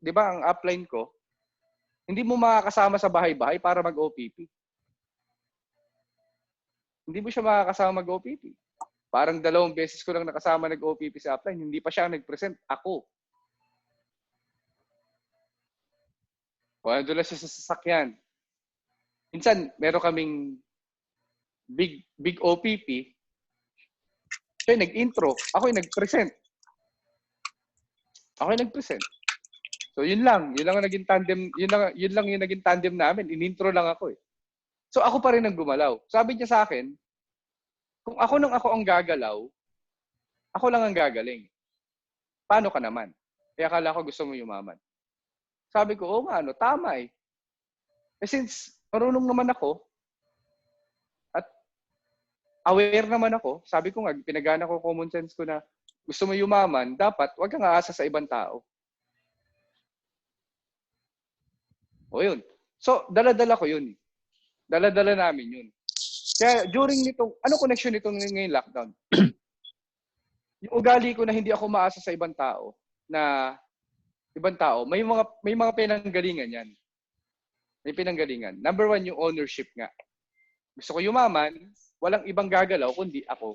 'Di ba, ang upline ko, hindi mo makakasama sa bahay-bahay para mag-OPP. Hindi mo siya makakasama mag-OPP. Parang 2 beses ko lang nakasama nag-OPP sa upline, hindi pa siya nag-present, ako. O nandun lang siya sa sasakyan. Minsan, meron kaming big OPP, siya yung nag-intro, ako yung nag-present. So yun lang ang naging tandem, yun lang yung naging tandem namin, in-intro lang ako eh. So ako pa rin ang gumalaw. Sabi niya sa akin, kung ako ang gagalaw, ako lang ang gagaling. Paano ka naman? Kaya akala ko gusto mo yumaman. Sabi ko, oo nga, tama eh. Since marunong naman ako, at aware naman ako, sabi ko nga, pinagana ko common sense ko na gusto mo yumaman, dapat wag kang aasa sa ibang tao. O yun. So, dala-dala ko yun. Dala-dala namin yun. Kaya during nitong, ano connection nitong ngayong lockdown? Yung ugali ko na hindi ako maasa sa ibang tao, may mga pinanggalingan yan. May pinanggalingan. Number 1, yung ownership nga. Gusto ko yumaman, walang ibang gagalaw kundi ako.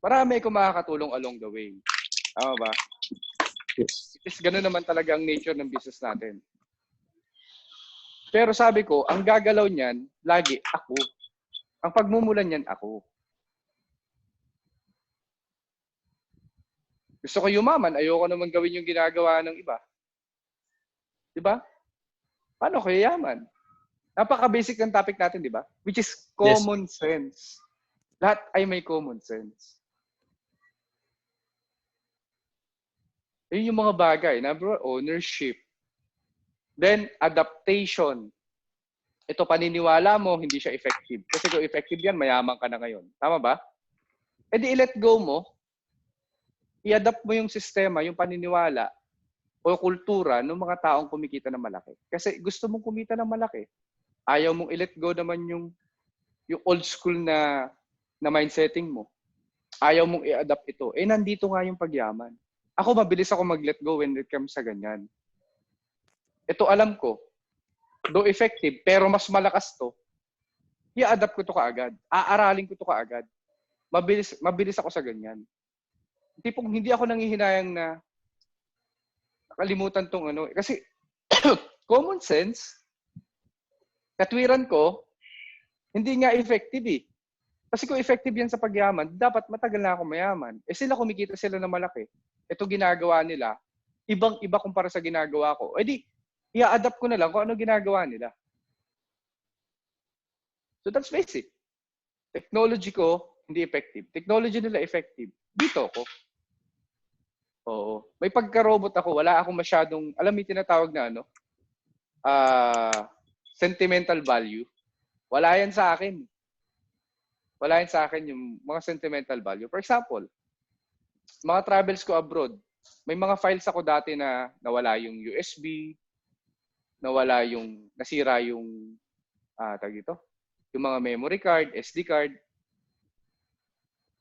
Marami akong makakatulong along the way. Tama ba? Yes. Ganun naman talaga ang nature ng business natin. Pero sabi ko, ang gagalaw niyan, lagi ako. Ang pagmumulan niyan, ako. Gusto ko yumaman, ayoko naman gawin yung ginagawa ng iba. Diba? Paano ko yayaman? Napaka-basic ng topic natin, di ba? Which is common sense. Lahat ay may common sense. Yun yung mga bagay. Number 1, ownership. Then, adaptation. Ito, paniniwala mo, hindi siya effective. Kasi kung effective yan, mayaman ka na ngayon. Tama ba? E di i-let go mo. I-adapt mo yung sistema, yung paniniwala o kultura ng mga taong kumikita ng malaki. Kasi gusto mong kumita ng malaki. Ayaw mong i-let go naman yung old school na mindsetting mo. Ayaw mong i-adapt ito. Eh, nandito nga yung pagyaman. Ako, mabilis ako mag-let go when it comes sa ganyan. Ito alam ko, though effective, pero mas malakas to, i-adapt ko to kaagad. Aaralin ko to kaagad. Mabilis ako sa ganyan. Tipong hindi ako nanghihinayang na nakalimutan tong ano. Kasi, common sense, katwiran ko, hindi nga effective eh. Kasi kung effective yan sa pagyaman, dapat matagal na ako mayaman. Eh sila kumikita sila na malaki. Ito ginagawa nila, ibang-iba kumpara sa ginagawa ko. Eh di, i-adapt ko na lang kung ano ginagawa nila. So that's basic. Technology ko, hindi effective. Technology nila effective. Dito ako. Oo. May pagka-robot ako, wala akong masyadong, alam mo yung tinatawag na ano, sentimental value. Wala yan sa akin. Wala yan sa akin yung mga sentimental value. For example, mga travels ko abroad, may mga files ako dati na nawala yung USB, nasira yung, yung mga memory card, SD card,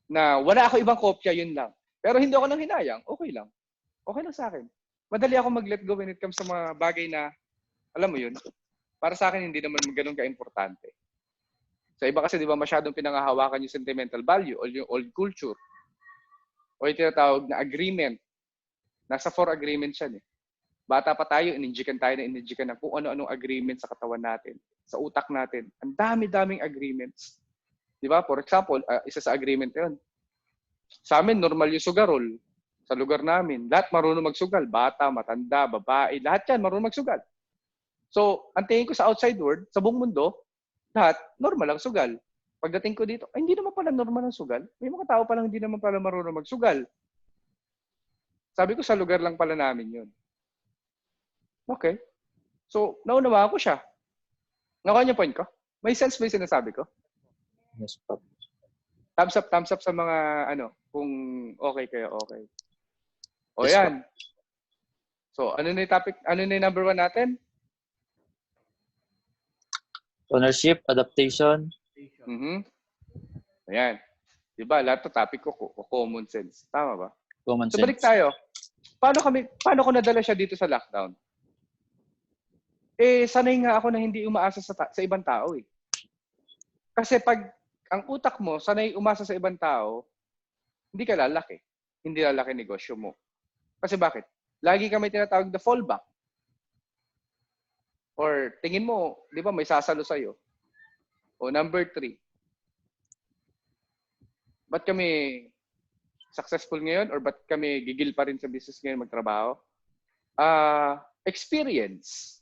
na wala ako ibang kopya, yun lang. Pero hindi ako nang hinayang, okay lang. Okay lang sa akin. Madali ako mag-let go when it comes sa mga bagay na, alam mo yun, para sa akin hindi naman ganun ka-importante. Sa iba kasi di ba masyadong pinangahawakan yung sentimental value o yung old culture o yung tinatawag na agreement. Nasa 4 agreements yan eh. Bata pa tayo, ininjikan ng kung ano-anong agreement sa katawan natin, sa utak natin. Ang dami-daming agreements. Di ba? For example, isa sa agreement yun. Sa amin, normal yung sugarol sa lugar namin. Lahat marunong magsugal. Bata, matanda, babae, lahat yan marunong magsugal. So, ang tingin ko sa outside world, sa buong mundo, lahat normal ang sugal. Pagdating ko dito, ay, hindi naman pala normal ang sugal. May mga tao palang hindi naman pala marunong magsugal. Sabi ko, sa lugar lang pala namin yun. Okay. So, naunawaan ko siya. Nakuha niyo point ko? May sense ba yung sinasabi ko? Yes, po. Thumbs up sa mga, kung okay kayo, okay. O Yes, yan. So, ano na yung topic, ano na yung number 1 natin? Ownership, adaptation. Ayan. Diba, lahat to topic ko, common sense. Tama ba? Common So, sense. balik tayo. paano ko nadala siya dito sa lockdown? Sanay nga ako na hindi umaasa sa ibang tao eh. Kasi pag ang utak mo sanay umasa sa ibang tao, hindi ka lalaki. Hindi lalaki negosyo mo. Kasi bakit? Lagi ka may tinatawag na fallback. Or tingin mo, di ba may sasalo sa'yo? O number 3, ba't kami successful ngayon or ba't kami gigil pa rin sa business ngayon magtrabaho? Experience.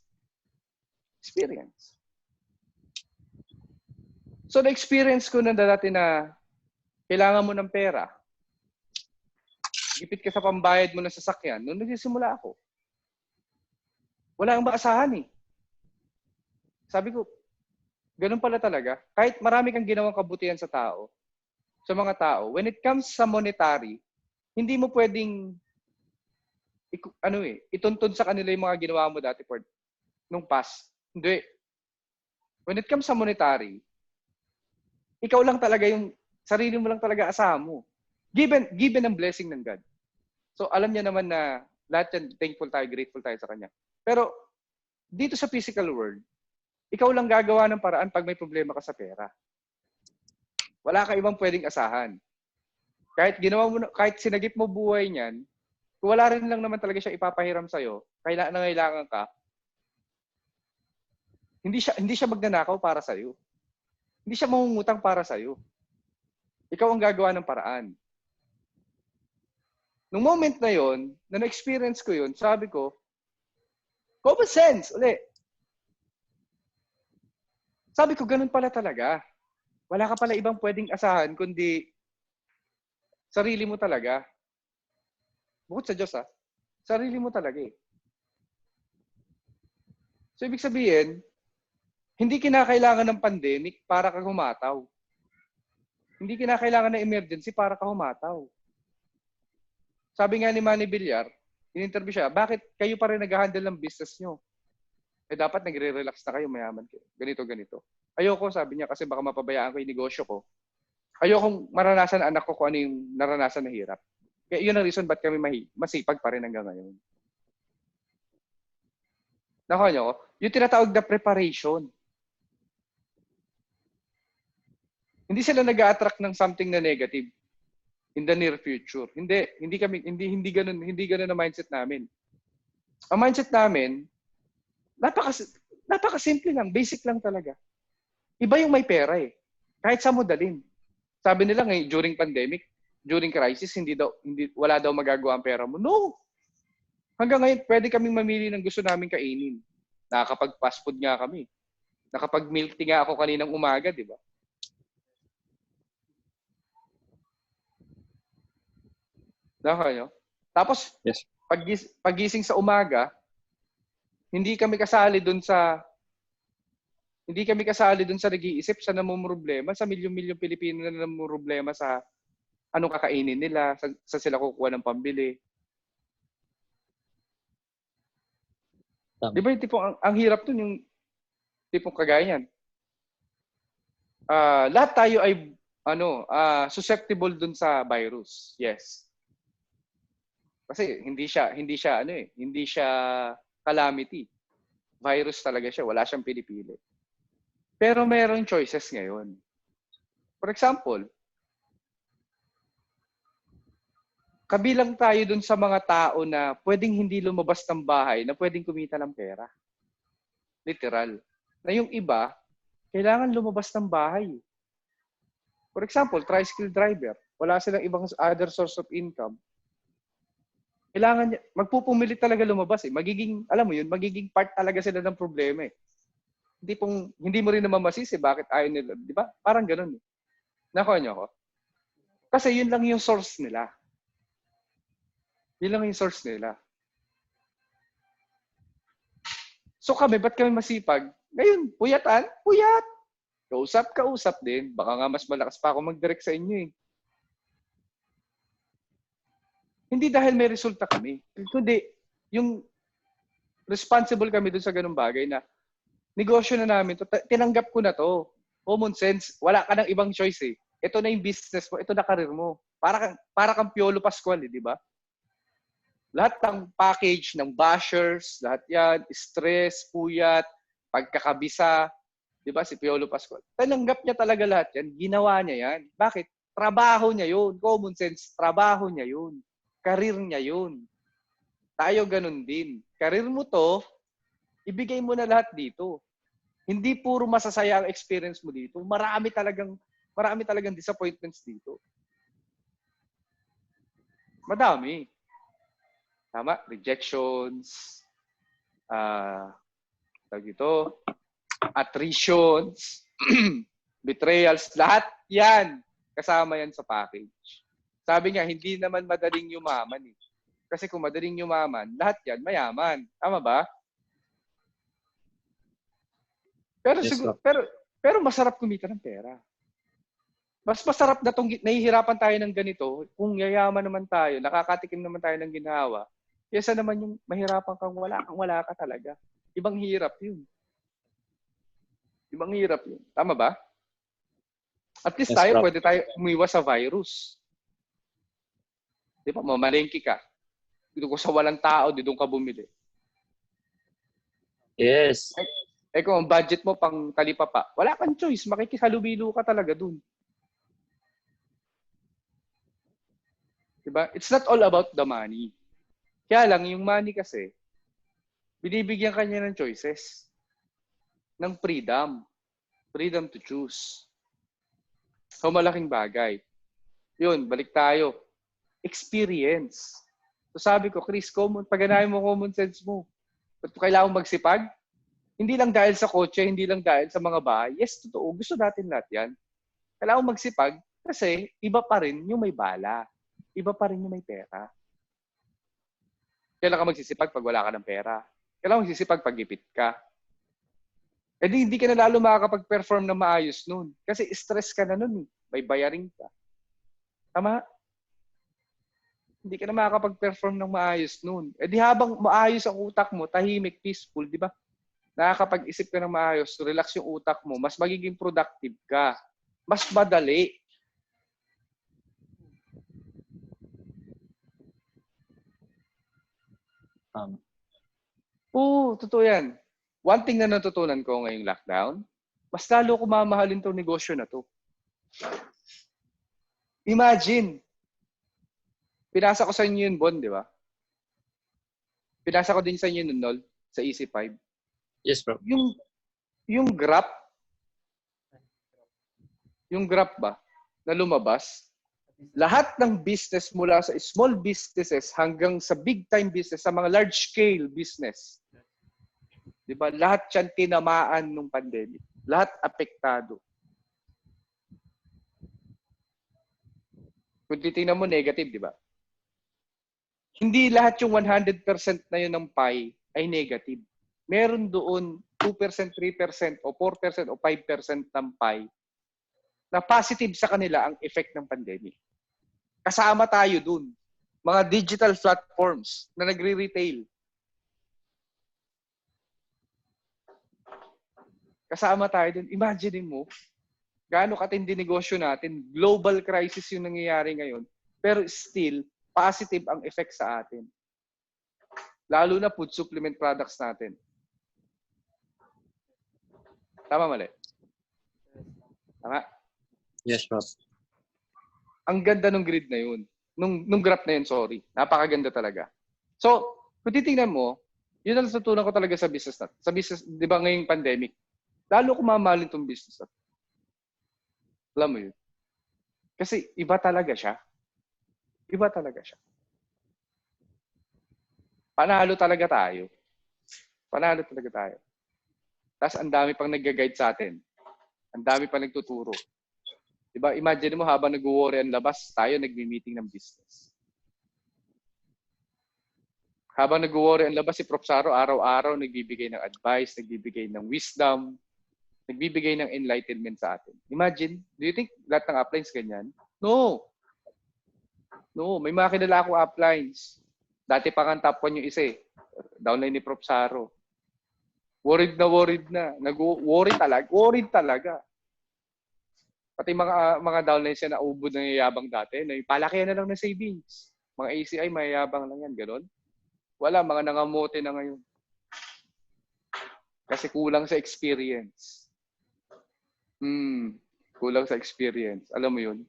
So, na-experience ko na dati na kailangan mo ng pera. Gipit ka sa pambayad mo ng sasakyan. Nung nagsisimula ako, wala kang maasahan eh. Sabi ko, ganun pala talaga. Kahit marami kang ginawang kabutihan sa tao, sa mga tao, when it comes sa monetary, hindi mo pwedeng ituntun sa kanila yung mga ginawa mo dati nung past. Hindi. When it comes sa monetary, ikaw lang talaga yung sarili mo lang talaga asahan mo. Given ang blessing ng God. So alam niya naman na lahat yan, thankful tayo, grateful tayo sa Kanya. Pero dito sa physical world, ikaw lang gagawa ng paraan pag may problema ka sa pera. Wala ka ibang pwedeng asahan. Kahit sinagip mo buhay niyan, kung wala rin lang naman talaga siya ipapahiram sa'yo, kailangan ka, hindi siya magnanakaw para sa'yo. Hindi siya mangungutang para sa'yo. Ikaw ang gagawa ng paraan. Nung moment na yon, na na-experience ko yon, sabi ko, common sense, uli. Sabi ko, ganun pala talaga. Wala ka pala ibang pwedeng asahan, kundi sarili mo talaga. Bukod sa Diyos, sarili mo talaga eh. So, ibig sabihin, hindi kinakailangan ng pandemic para ka humataw. Hindi kinakailangan ng emergency para ka humataw. Sabi nga ni Manny Villar, in-interview siya, bakit kayo pa rin nag-handle ng business nyo? Dapat nagre-relax na kayo, mayaman kayo. Ganito. Ayoko, sabi niya, kasi baka mapabayaan ko yung negosyo ko. Ayokong maranasan ng anak ko kung ano yung naranasan na hirap. Kaya yun ang reason ba't kami masipag pa rin hanggang ngayon. Nakuha niyo ko? Yung tinatawag na preparation. Hindi sila nag-a-attract ng something na negative in the near future. Hindi ganun ang mindset namin. Ang mindset namin, napaka-simple lang, basic lang talaga. Iba yung may pera eh. Kahit sa mo dalhin. Sabi nila ngayon during pandemic, during crisis, wala daw magagawa ang pera mo. No. Hanggang ngayon, pwede kaming mamili ng gusto namin kainin. Nakakapag-fast food nga kami. Nakapag-milk tea nga ako kaninang umaga, di ba? Nakayo. Tapos, Yes. Paggising sa umaga, hindi kami kasali dun sa nag-iisip sa namumroblema, sa milyong-milyong Pilipino na namumroblema sa anong kakainin nila, sa sila kukuha ng pambili. Di ba yung tipong, ang hirap dun, yung tipong kagaya yan. Lahat tayo ay susceptible dun sa virus. Yes. Kasi hindi siya calamity. Virus talaga siya, wala siyang pinipili. Pero mayroong choices ngayon. For example, kabilang tayo dun sa mga tao na pwedeng hindi lumabas ng bahay, na pwedeng kumita ng pera. Literal. Na yung iba, kailangan lumabas ng bahay. For example, tricycle driver. Wala silang ibang other source of income. Kailangan niya, magpupumilit talaga lumabas eh. Magiging part talaga sila ng problema eh. Hindi mo rin naman masisi bakit ayaw nila, di ba? Parang ganun eh. Nakuha niyo ako? Kasi yun lang yung source nila. Yun lang yung source nila. So ba't kami masipag? Ngayon, puyatan? Puyat! Kausap din. Baka nga mas malakas pa ako mag-direct sa inyo eh. Hindi dahil may resulta kami. Kundi, yung responsible kami dun sa ganung bagay na negosyo na namin to, tinanggap ko na to. Common sense, wala ka ng ibang choice eh. Ito na yung business mo, ito na karir mo. Para kang Piolo Pascual eh, di ba? Lahat ng package ng bashers, lahat yan, stress, puyat, pagkakabisa, di ba si Piolo Pascual? Tananggap niya talaga lahat yan, ginawa niya yan. Bakit? Trabaho niya yun. Common sense, trabaho niya yun. Career niya yun. Tayo ganun din. Career mo to, ibigay mo na lahat dito. Hindi puro masasaya ang experience mo dito. Marami talagang disappointments dito. Madami. Tama? Rejections, attritions, betrayals, lahat yan. Kasama yan sa package. Sabi nga, hindi naman madaling yumaman eh. Kasi kung madaling yumaman, lahat yan mayaman. Tama ba? Pero, Yes, Prof. pero masarap kumita ng pera. Mas masarap na nahihirapan tayo ng ganito, kung yayaman naman tayo, nakakatikim naman tayo ng ginawa, kesa naman yung mahirapan kang wala ka talaga. Ibang hirap yun. Ibang hirap yun. Tama ba? At least Yes, tayo, Prof. pwede tayo umiwas sa virus. Di ba? Mamalengke ka. Dito ko sa walang tao, dito ka bumili. Yes. Kung ang budget mo pang talipapa, wala kang choice. Makikihalubilo ka talaga dun. Diba? It's not all about the money. Kaya lang, yung money kasi, binibigyan kanya ng choices. Ng freedom. Freedom to choose. So, malaking bagay. Yun, balik tayo. Experience. So, sabi ko, Chris, pagganahin mo common sense mo. Ba't kailangan magsipag? Hindi lang dahil sa kotse, hindi lang dahil sa mga bahay. Yes, totoo. Gusto natin lahat yan. Kailangan magsipag kasi iba pa rin yung may bala. Iba pa rin yung may pera. Kailan ka magsisipag pag wala ka ng pera? Kailan magsisipag pag ipit ka? Eh hindi ka na lalo makakapag-perform na maayos nun. Kasi stress ka na nun eh. May bayaring ka. Tama? Hindi ka na makakapag-perform ng maayos nun. Eh di habang maayos ang utak mo, tahimik, peaceful, di ba? Nakakapag-isip ka ng maayos, relax yung utak mo, mas magiging productive ka. Mas madali. Oo, totoo yan. One thing na natutunan ko ngayong lockdown, mas lalo ko mamahalin tong negosyo na to. Imagine, pinasa ko sa inyo yun, Bon, di ba? Pinasa ko din sa inyo nun, Nol, sa EC5. Yes, Prof. Yung graph ba, na lumabas, lahat ng business mula sa small businesses hanggang sa big time business, sa mga large scale business. 'Di ba? Lahat 'yan tinamaan nung pandemic. Lahat apektado. Kung titingnan mo negative, 'di ba? Hindi lahat yung 100% na yun ng pie ay negative. Meron doon 2%, 3% o 4% o 5% ng pie na positive sa kanila ang effect ng pandemic. Kasama tayo dun. Mga digital platforms na nagre-retail. Kasama tayo dun. Imagine mo, gaano katindi negosyo natin. Global crisis yung nangyayari ngayon. Pero still, positive ang effect sa atin. Lalo na food supplement products natin. Tama, mali? Tama? Yes, Prof. Ang ganda ng grid na yun. Nung graph na yun, sorry. Napakaganda talaga. So, kung titingnan mo, yun ang natutunan ko talaga sa business na. Sa business, di ba ngayong pandemic, lalo ko mamahalin itong business na. Alam mo yun? Kasi iba talaga siya. Iba talaga siya. Panalo talaga tayo. Panalo talaga tayo. Tapos ang dami pang nag-guide sa atin. Ang dami pang nagtuturo. Diba? Imagine mo habang nag-worry ang labas, tayo nagmi-meeting ng business. Habang nag-worry ang labas, si Prof. Saro araw-araw nagbibigay ng advice, nagbibigay ng wisdom, nagbibigay ng enlightenment sa atin. Imagine, do you think lahat ng uplines ganyan? No. No, may mga kilala akong uplines. Dati pa kang top 1 yung isa eh. Downline ni Prof. Saro. Worried na. Nag-worry talaga. Worried talaga. Pati mga downlines yan na ubod na yayabang dati. Na palakihan na lang ng savings. Mga ACI, mayayabang lang yan. Ganon. Wala, mga nangamote na ngayon. Kasi kulang sa experience. Kulang sa experience. Alam mo yun?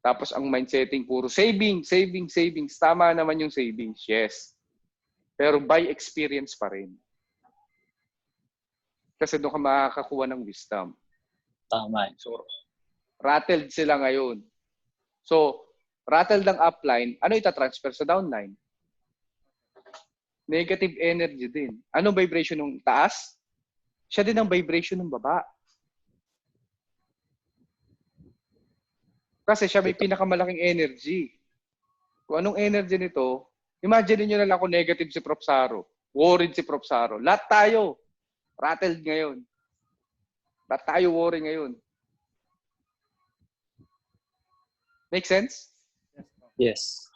Tapos ang mindsetting puro savings. Tama naman yung savings, yes. Pero by experience pa rin. Kasi doon ka makakakuha ng wisdom. Tama. So, rattled sila ngayon. So, rattled ng upline, ano itatransfer sa downline? Negative energy din. Anong vibration ng taas? Siya din ang vibration ng baba. Kasi siya may pinakamalaking energy. Kung anong energy nito, imagine niyo na lang kung negative si Prof. Saro, worried si Prof. Saro. Lahat tayo rattled ngayon. Lahat tayo worry ngayon. Make sense? Yes.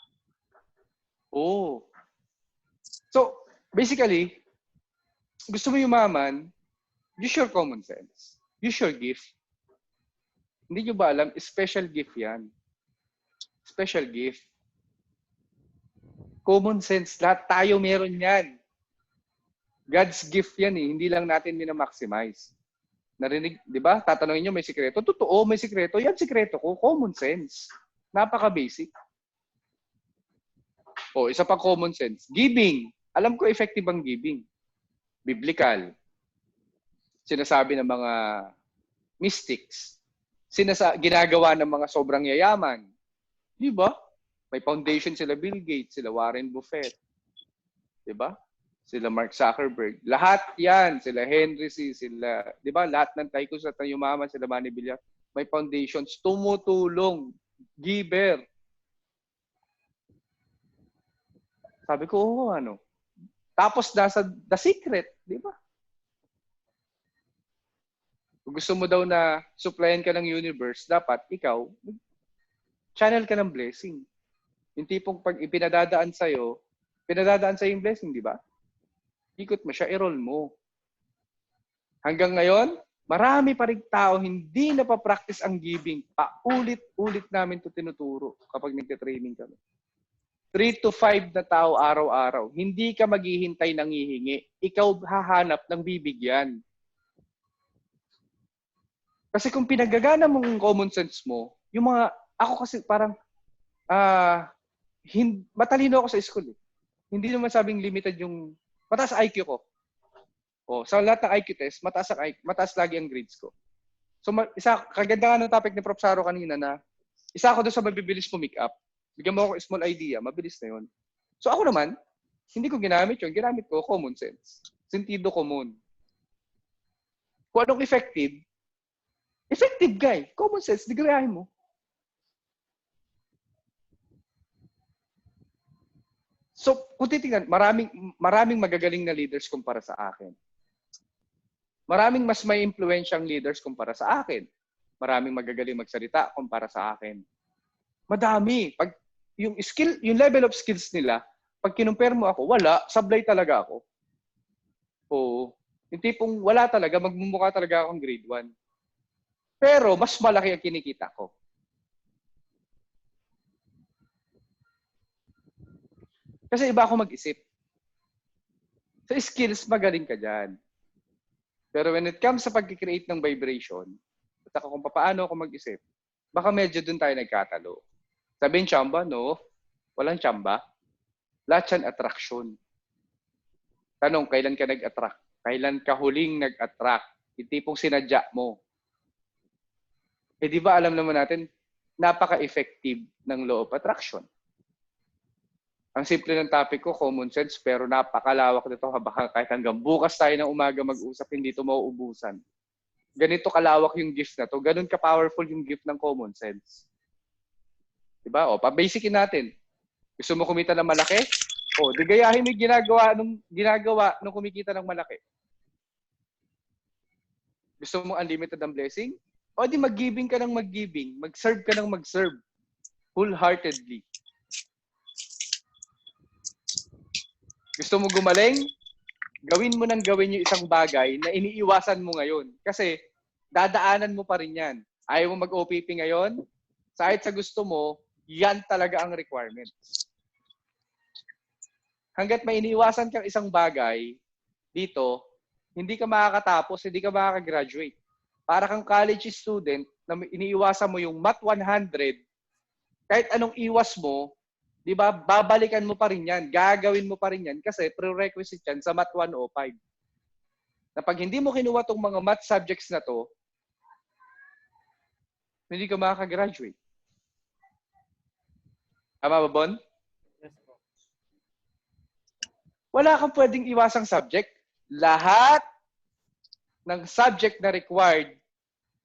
Oh. So, basically, gusto mo yumaman, use your common sense. Use your gift. Hindi nyo ba alam, special gift yan. Special gift. Common sense. Lahat tayo meron yan. God's gift yan eh. Hindi lang natin minamaximize. Narinig, di ba? Tatanungin nyo, may sikreto? Totoo, may sikreto. Yan sikreto ko. Common sense. Napaka-basic. O, isa pa common sense. Giving. Alam ko effective ang giving. Biblical. Sinasabi ng mga mystics. Ginagawa ng mga sobrang yayaman. Di ba? May foundation sila Bill Gates, sila Warren Buffett. Di ba? Sila Mark Zuckerberg. Lahat yan. Sila Henry C. Sila, di ba? Lahat ng tycoons at ng yumaman, sila Manny Villar. May foundations. Tumutulong. Giver. Sabi ko, oo, ano? Tapos nasa The Secret, di ba? Kung gusto mo daw na supplyan ka ng universe, dapat ikaw, channel ka ng blessing. Yung tipong pag ipinadadaan sa'yo yung blessing, di ba? Ikot mo siya, i-roll mo. Hanggang ngayon, marami pa rin tao hindi napapractice ang giving. Paulit-ulit namin ito tinuturo kapag nagte-training kami. 3 to 5 na tao araw-araw. Hindi ka maghihintay ng hihingi. Ikaw hahanap ng bibigyan. Kasi kung pinagagana mong common sense mo, yung mga, ako kasi parang, matalino ako sa school eh. Hindi naman sabing limited yung, mataas IQ ko. O, sa lahat ng IQ test, mataas lagi ang grades ko. So, kaganda nga ng topic ni Prof. Saro kanina na, isa ako doon sa mabibilis mo make up. Bigyan mo ako small idea, mabilis na yun. So ako naman, hindi ko ginamit yun. Ginamit ko common sense. Sentido common. Kung anong effective guy. Common sense, di gayahin mo. So, kung titingnan, maraming magagaling na leaders kumpara sa akin. Maraming mas may impluensyang leaders kumpara sa akin. Maraming magagaling magsalita kumpara sa akin. Madami. Pag yung level of skills nila, pag kinumpare mo ako, wala, sablay talaga ako. Oo. Yung tipong wala talaga, magmumukha talaga akong grade 1. Pero mas malaki ang kinikita ko. Kasi iba ako mag-isip. Sa skills, magaling ka dyan. Pero when it comes sa pag-create ng vibration, at ako kung paano ako mag-isip, baka medyo dun tayo nagkatalo. Sabihin, tsamba? No. Walang tsamba. Lahat yan attraction. Tanong, kailan ka nag-attract? Kailan ka huling nag-attract? Yung tipong sinadya mo. Eh di ba alam naman natin, napaka-effective ng law of attraction. Ang simple ng topic ko, common sense, pero napakalawak nito. Baka kahit hanggang bukas tayo ng umaga mag-usap, hindi ito mauubusan. Ganito kalawak yung gift na to. Ganun ka-powerful yung gift ng common sense. Diba? O, pa-basicin natin. Gusto mo kumita ng malaki? O, di gayahin mo yung ginagawa nung kumikita ng malaki. Gusto mo unlimited ang blessing? O, di mag-giving ka ng mag-giving. Mag-serve ka ng mag-serve. Wholeheartedly. Gusto mo gumaling? Gawin mo nang gawin yung isang bagay na iniiwasan mo ngayon. Kasi, dadaanan mo pa rin yan. Ayaw mo mag-OPP ngayon? Kahit sa gusto mo, yan talaga ang requirement. hanggat may iniiwasan kang isang bagay dito, hindi ka makakatapos, hindi ka makakagraduate. Para kang college student na iniiwasan mo yung Math 100, kahit anong iwas mo, di ba, babalikan mo pa rin yan, gagawin mo pa rin yan kasi prerequisite yan sa Math 105. Na pag hindi mo kinuha tong mga math subjects na to, hindi ka makakagraduate. Tama ba, Bon? Yes po. Wala kang pwedeng iwasang subject. Lahat ng subject na required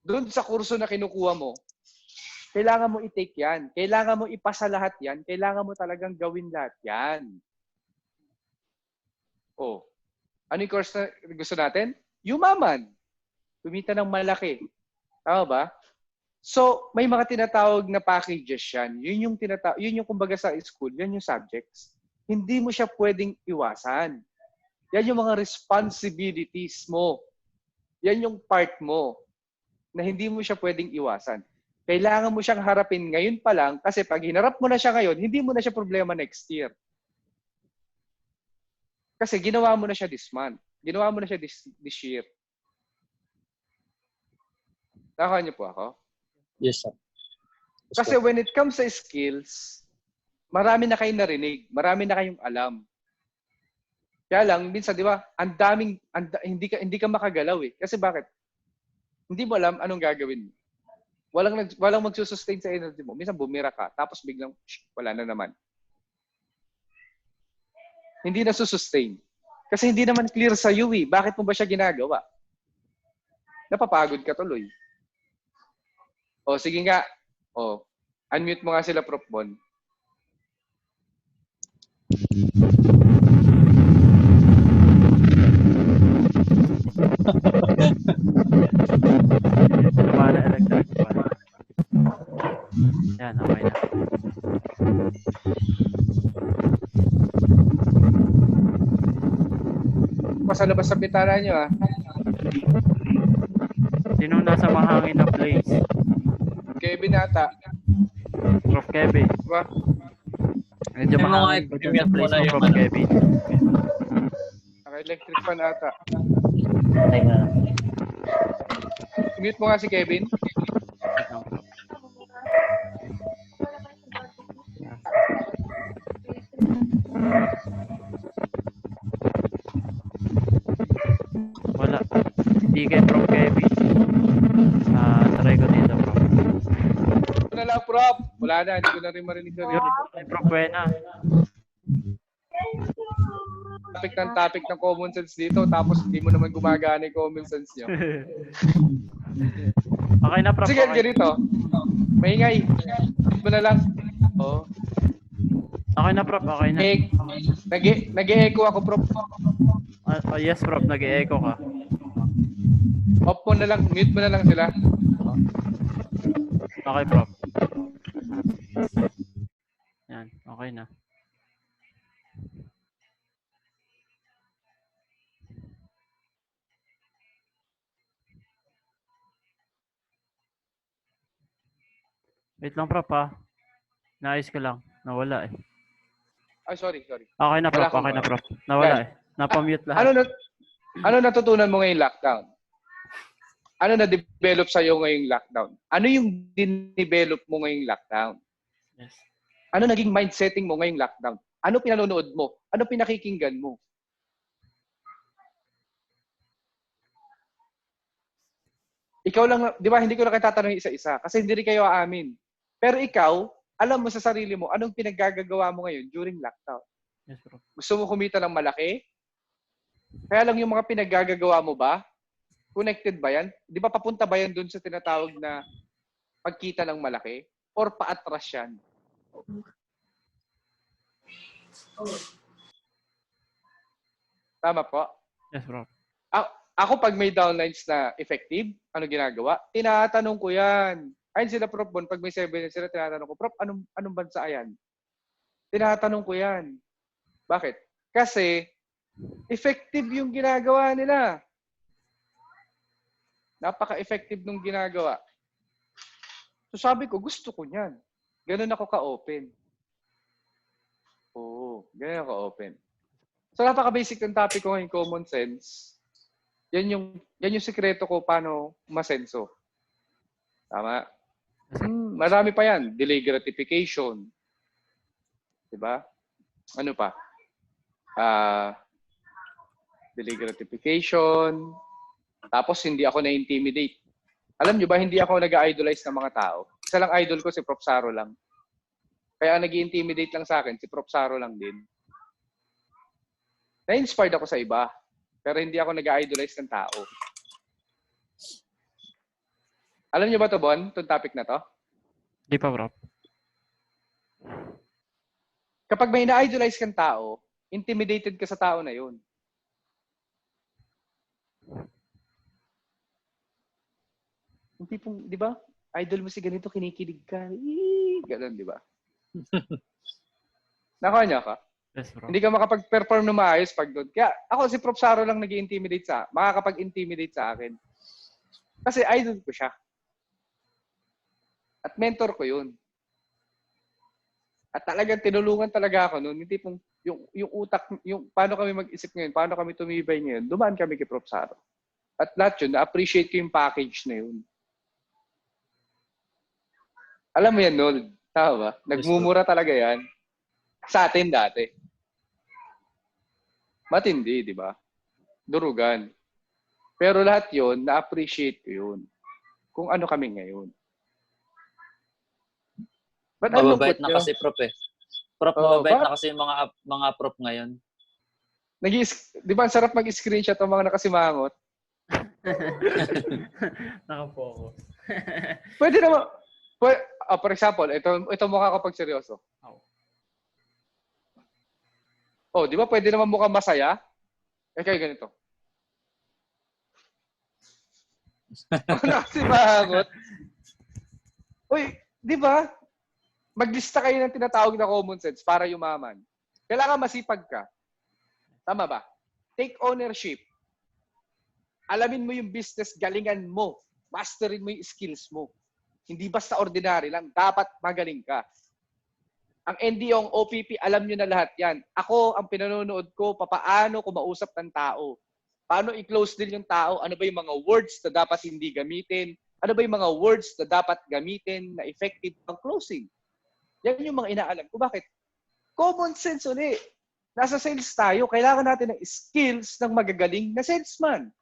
doon sa kurso na kinukuha mo, kailangan mo i-take yan. Kailangan mo ipasa lahat yan. Kailangan mo talagang gawin lahat yan. Oh. Ano yung course na gusto natin? Yumaman. Kumita ng malaki. Tama ba? So, may mga tinatawag na packages yan. Yun yung kumbaga sa school, yan yung subjects. Hindi mo siya pwedeng iwasan. Yan yung mga responsibilities mo. Yan yung part mo na hindi mo siya pwedeng iwasan. Kailangan mo siyang harapin ngayon pa lang kasi pag hinarap mo na siya ngayon, hindi mo na siya problema next year. Kasi ginawa mo na siya this month. Ginawa mo na siya this year. Nakakuha niyo po ako? Yes, sir. Yes, Kasi when it comes sa skills, marami na kayong narinig. Marami na kayong alam. Kaya lang, minsan, di ba, hindi ka makagalaw eh. Kasi bakit? Hindi mo alam anong gagawin mo. Walang magsusustain sa energy mo. Minsan bumira ka, tapos biglang, wala na naman. Hindi na susustain. Kasi hindi naman clear sa iyo eh. Bakit mo ba siya ginagawa? Napapagod ka tuloy. O, sige nga. O, unmute mo nga sila, Prof. Bon. Lumana electric fan. Yan, okay na. Sa labas sa bitara nyo ah. Sinong nasa mahangin na place? Kevin ata. Prof. Kevin. Diba? Medyo Yung mga mahangin po dyan sa experience place mo na mo, yung Prof. ano. Kevin. Naka-electric fan ata. Patay na. Mute mo nga si Kevin. Wait lang, Prof. Wala. Hindi kay Prof. Kevin. Try ko dito, Prof. Ito na lang, Prof. Wala na. Hindi ko na rin marinig sa rin. Kay Prof. Buena. Topic ng common sense dito. Tapos hindi mo naman gumagana yung common sense nyo. Okay na, Prof. Sige, Okay. ganito. Maingay. Mute mo na lang. Oh. Okay na, Prof. Okay na. Nag-e-echo ako, Prof. Yes, Prof. Nag-e-echo ka. Off mo na lang. Mute mo na lang sila. Okay, Prof. Yan. Okay na. Wait lang, Prof, ha. Naayos ko lang. Nawala eh. Ay, sorry. Okay na, Prof. Wala akong Okay na, ano. Prof. Nawala Yan. eh. Napamute lahat. Ano natutunan mo ngayong lockdown? Ano na-develop sa'yo ngayong lockdown? Ano yung din-develop mo ngayong lockdown? Yes. Ano naging mindsetting mo ngayong lockdown? Ano pinanonood mo? Ano pinakikinggan mo? Ikaw lang, di ba, hindi ko na kayo tatanungin isa-isa kasi hindi rin kayo aamin. Pero ikaw, alam mo sa sarili mo, anong pinaggagawa mo ngayon during lockdown? Yes, Prof. Gusto mo kumita ng malaki? Kaya lang yung mga pinaggagawa mo ba? Connected ba yan? Di ba papunta ba yan dun sa tinatawag na pagkita ng malaki? Or paatras yan? Tama po? Yes, Prof. Ako pag may downlines na effective, ano ginagawa? Tinatanong ko yan. Ayun sila, Prof. Bon, pag may 7 sila, tinatanong ko, Prof, anong bansa yan? Tinatanong ko yan. Bakit? Kasi, effective yung ginagawa nila. Napaka-effective nung ginagawa. So sabi ko, gusto ko niyan. Ganun ako ka-open. Oo, ganun ako ka-open. So napaka-basic ng topic ko ngayon, common sense. Yan yung sikreto ko paano masenso. Tama? Marami pa yan. Delay gratification. Diba? Ano pa? Delay gratification. Tapos hindi ako na-intimidate. Alam nyo ba, hindi ako nag-idolize ng mga tao. Isa lang idol ko, si Prof. Saro lang. Kaya nag-intimidate lang sa akin, si Prof. Saro lang din. Na-inspired ako sa iba. Pero hindi ako nag-idolize ng tao. Alam niyo ba to, Bon? Itong topic na to? Di pa, bro. Kapag may na-idolize kang tao, intimidated ka sa tao na yun. Yung tipong, di ba? Idol mo si ganito, kinikilig ka. Ganon, di ba? Nakuha niya ka? Yes, bro. Hindi ka makapag-perform na maayos pag doon. Kaya ako, si Prof. Saro lang nag-i-intimidate makakapag-intimidate sa akin. Kasi idol ko siya. At mentor ko yun. At talagang tinulungan talaga ako noon. Yung tipong, yung utak, yung paano kami mag-isip ngayon, paano kami tumibay ngayon, dumaan kami kay Prof. Saro. At lahat yun, na-appreciate ko yung package na yun. Alam mo yan, Nold. Tama ba? Nagmumura talaga yan. Sa atin dati. Matindi, di ba? Durugan. Pero lahat yun, na-appreciate ko yun. Kung ano kami ngayon. Ba't ang Mababait lungkot na nyo? kasi prof eh. Prof, Oo, mababait bakit? na kasi yung mga prof ngayon. Di ba ang sarap mag-screenshot ang mga nakasimangot? Naka-focus. Pwede naman, for example, ito mukha ko pag seryoso. Oh, di ba pwede naman mukhang masaya? Kayo ganito. Nakasimangot. Uy, di ba? Maglista kayo ng tinatawag na common sense para yumaman. Kailangan masipag ka. Tama ba? Take ownership. Alamin mo yung business, galingan mo. Masterin mo yung skills mo. Hindi basta ordinary lang. Dapat magaling ka. Ang NDO, ang OPP, alam nyo na lahat yan. Ako, ang pinanonood ko, papaano kumausap ng tao. Paano i-close din yung tao? Ano ba yung mga words na dapat hindi gamitin? Ano ba yung mga words na dapat gamitin na effective pang closing? Yan yung mga inaalam ko. Bakit? Common sense ulit. Nasa sales tayo, kailangan natin ng skills ng magagaling na salesman.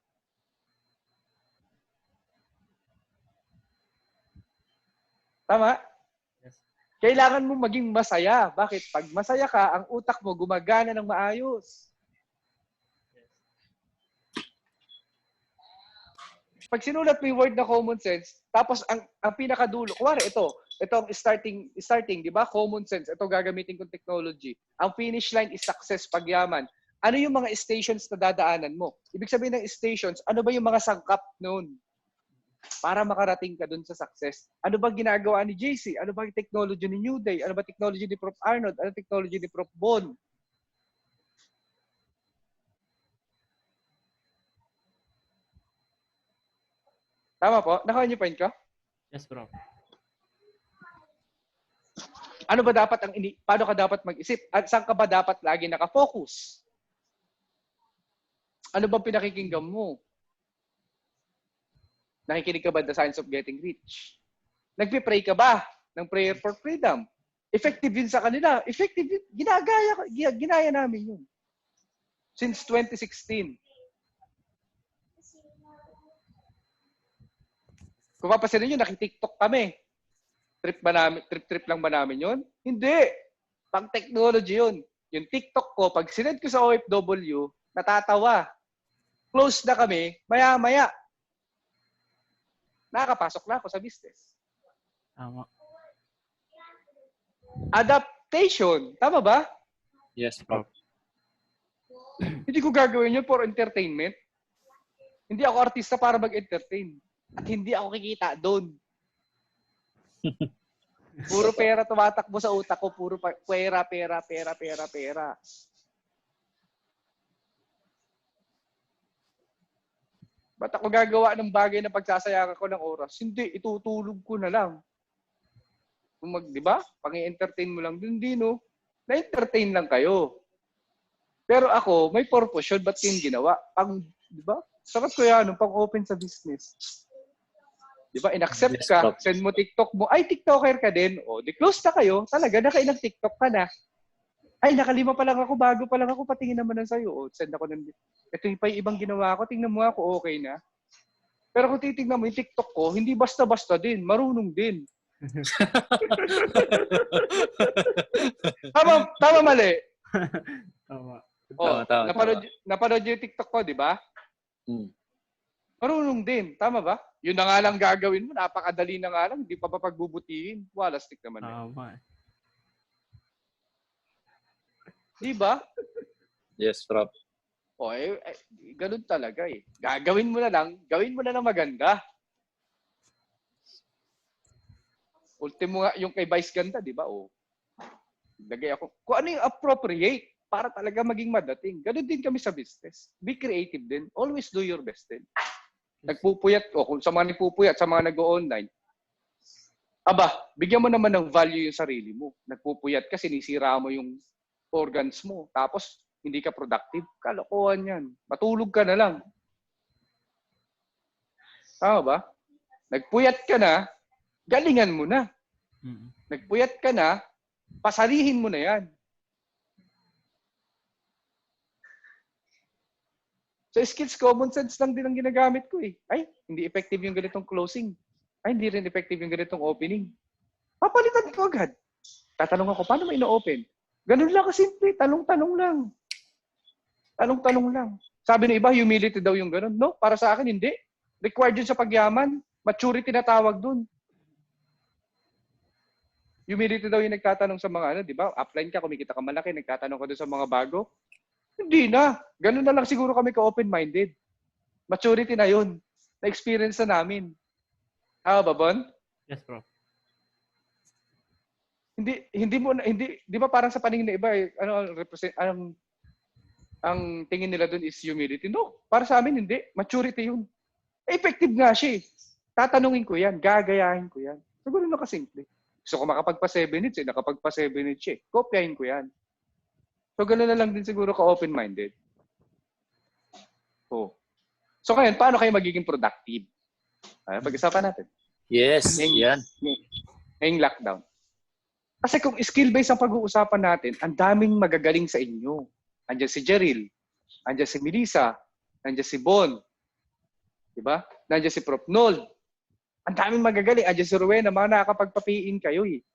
Tama? Yes. Kailangan mo maging masaya. Bakit? Pag masaya ka, ang utak mo gumagana ng maayos. Pag sinulat mo yung word na common sense, tapos ang pinakadulo, kuwari ito ang starting, di ba? Common sense, ito gagamitin kong technology. Ang finish line is success, pagyaman. Ano yung mga stations na dadaanan mo? Ibig sabihin ng stations, ano ba yung mga sangkap noon? Para makarating ka dun sa success. Ano ba ginagawa ni JC? Ano ba yung technology ni New Day? Ano ba technology ni Prof. Arnold? Ano technology ni Prof. Bon? Tama po? Nakuha niyo point ko? Yes, bro. Ano ba dapat paano ka dapat mag-isip? At saan ka ba dapat lagi nakafocus? Ano bang pinakikinggan mo? Nakikinig ka ba The Science of Getting Rich? Nagpe-pray ka ba ng prayer for freedom? Effective yun sa kanila. Effective yun. Ginaya namin yun. Since 2016. Kung papasin niyo, naki-TikTok kami. Trip lang ba namin yun? Hindi. Pang technology yun. Yung TikTok ko, pag sinend ko sa OFW, natatawa. Close na kami, maya-maya. Nakakapasok na ako sa business. Tama. Adaptation. Tama ba? Yes, prof. Hindi ko gagawin yun for entertainment. Hindi ako artista para mag-entertain. At hindi ako kikita doon. Puro pera tumatakbo sa utak ko. Puro pera. Ba't ako gagawa ng bagay na pagsasayangan ko ng oras? Hindi, itutulog ko na lang. Kung di ba? Pang-entertain mo lang dun, no? Na-entertain lang kayo. Pero ako, may purpose yun, ba't yung ginawa? Di ba? Sarap ko yan, pang-open sa business. Di ba? In-accept Yes, ka, Prof. send mo TikTok mo, ay, TikToker ka din. O, di close na kayo. Talaga, nakailang TikTok ka na. Ay, nakalima pa lang ako, bago pa lang ako, patingin naman na sa'yo. O, send ako ng, ito yung pa yung ibang ginawa ko, tingnan mo ako, okay na. Pero kung titignan mo yung TikTok ko, hindi basta-basta din, marunong din. Tama mali. Tama. Oh, Tama. napanood yung TikTok ko, di ba? Hmm. Marunong din. Tama ba? Yun na nga lang gagawin mo. Napakadali na nga lang. Hindi pa pagbubutihin. Wala, stick naman. Tama. Di ba? Yes, Prof. O, ganun talaga eh. Gagawin mo na lang. Gawin mo na lang maganda. Ultimo nga, yung kay Vice Ganda, di ba? O, lagay ako. Kung ano yung appropriate para talaga maging madating. Ganun din kami sa business. Be creative din. Always do your best din. Nagpupuyat, o kung sa mga nagpupuyat, sa mga nag-online, aba, bigyan mo naman ng value yung sarili mo. Nagpupuyat ka, sinisira mo yung organs mo. Tapos, hindi ka productive. Kalokohan yan. Matulog ka na lang. Tama ba? Nagpuyat ka na, galingan mo na. Nagpuyat ka na, pasalihin mo na yan. So, skills, common sense lang din ang ginagamit ko eh. Ay, hindi effective yung ganitong closing. Ay, hindi rin effective yung ganitong opening. Papalitan ko agad. Tatanong ako, paano mo ino-open? Ganun lang kasimple. Tanong-tanong lang. Tanong-tanong lang. Sabi ng iba, humility daw yung ganun. No, para sa akin, hindi. Required yun sa pagyaman. Maturity na tawag dun. Humility daw yung nagtatanong sa mga di ba? Upline ka, kumikita ka malaki, nagtatanong ka dun sa mga bago. Hindi na. Ganun na lang siguro kami ka-open-minded. Maturity na yun. Na-experience na namin. Tama ba, Bon? Yes, Prof. Hindi, di ba parang sa paningin ng iba, ang tingin nila dun is humility. No, para sa amin hindi. Maturity yun. Effective nga siya eh. Tatanungin ko yan, gagayahin ko yan. Siguro na kasimple. Gusto ko makapagpa 7 minutes eh, nakapagpa 7 minutes eh. Kopyahin ko yan. So, gano'n na lang din siguro ka-open-minded. Oh. So, ngayon, paano kayo magiging productive? Pag-isapan natin. Yes, yan. Ngayong lockdown. Kasi kung skill-based ang pag-uusapan natin, ang daming magagaling sa inyo. Andiyan si Jeril, andiyan si Melissa, andiyan si Bon, diba? Nandiyan si Prof. Nold. Ang daming magagaling. Andiyan si Rowena, mga nakakapagpapiin kayo eh.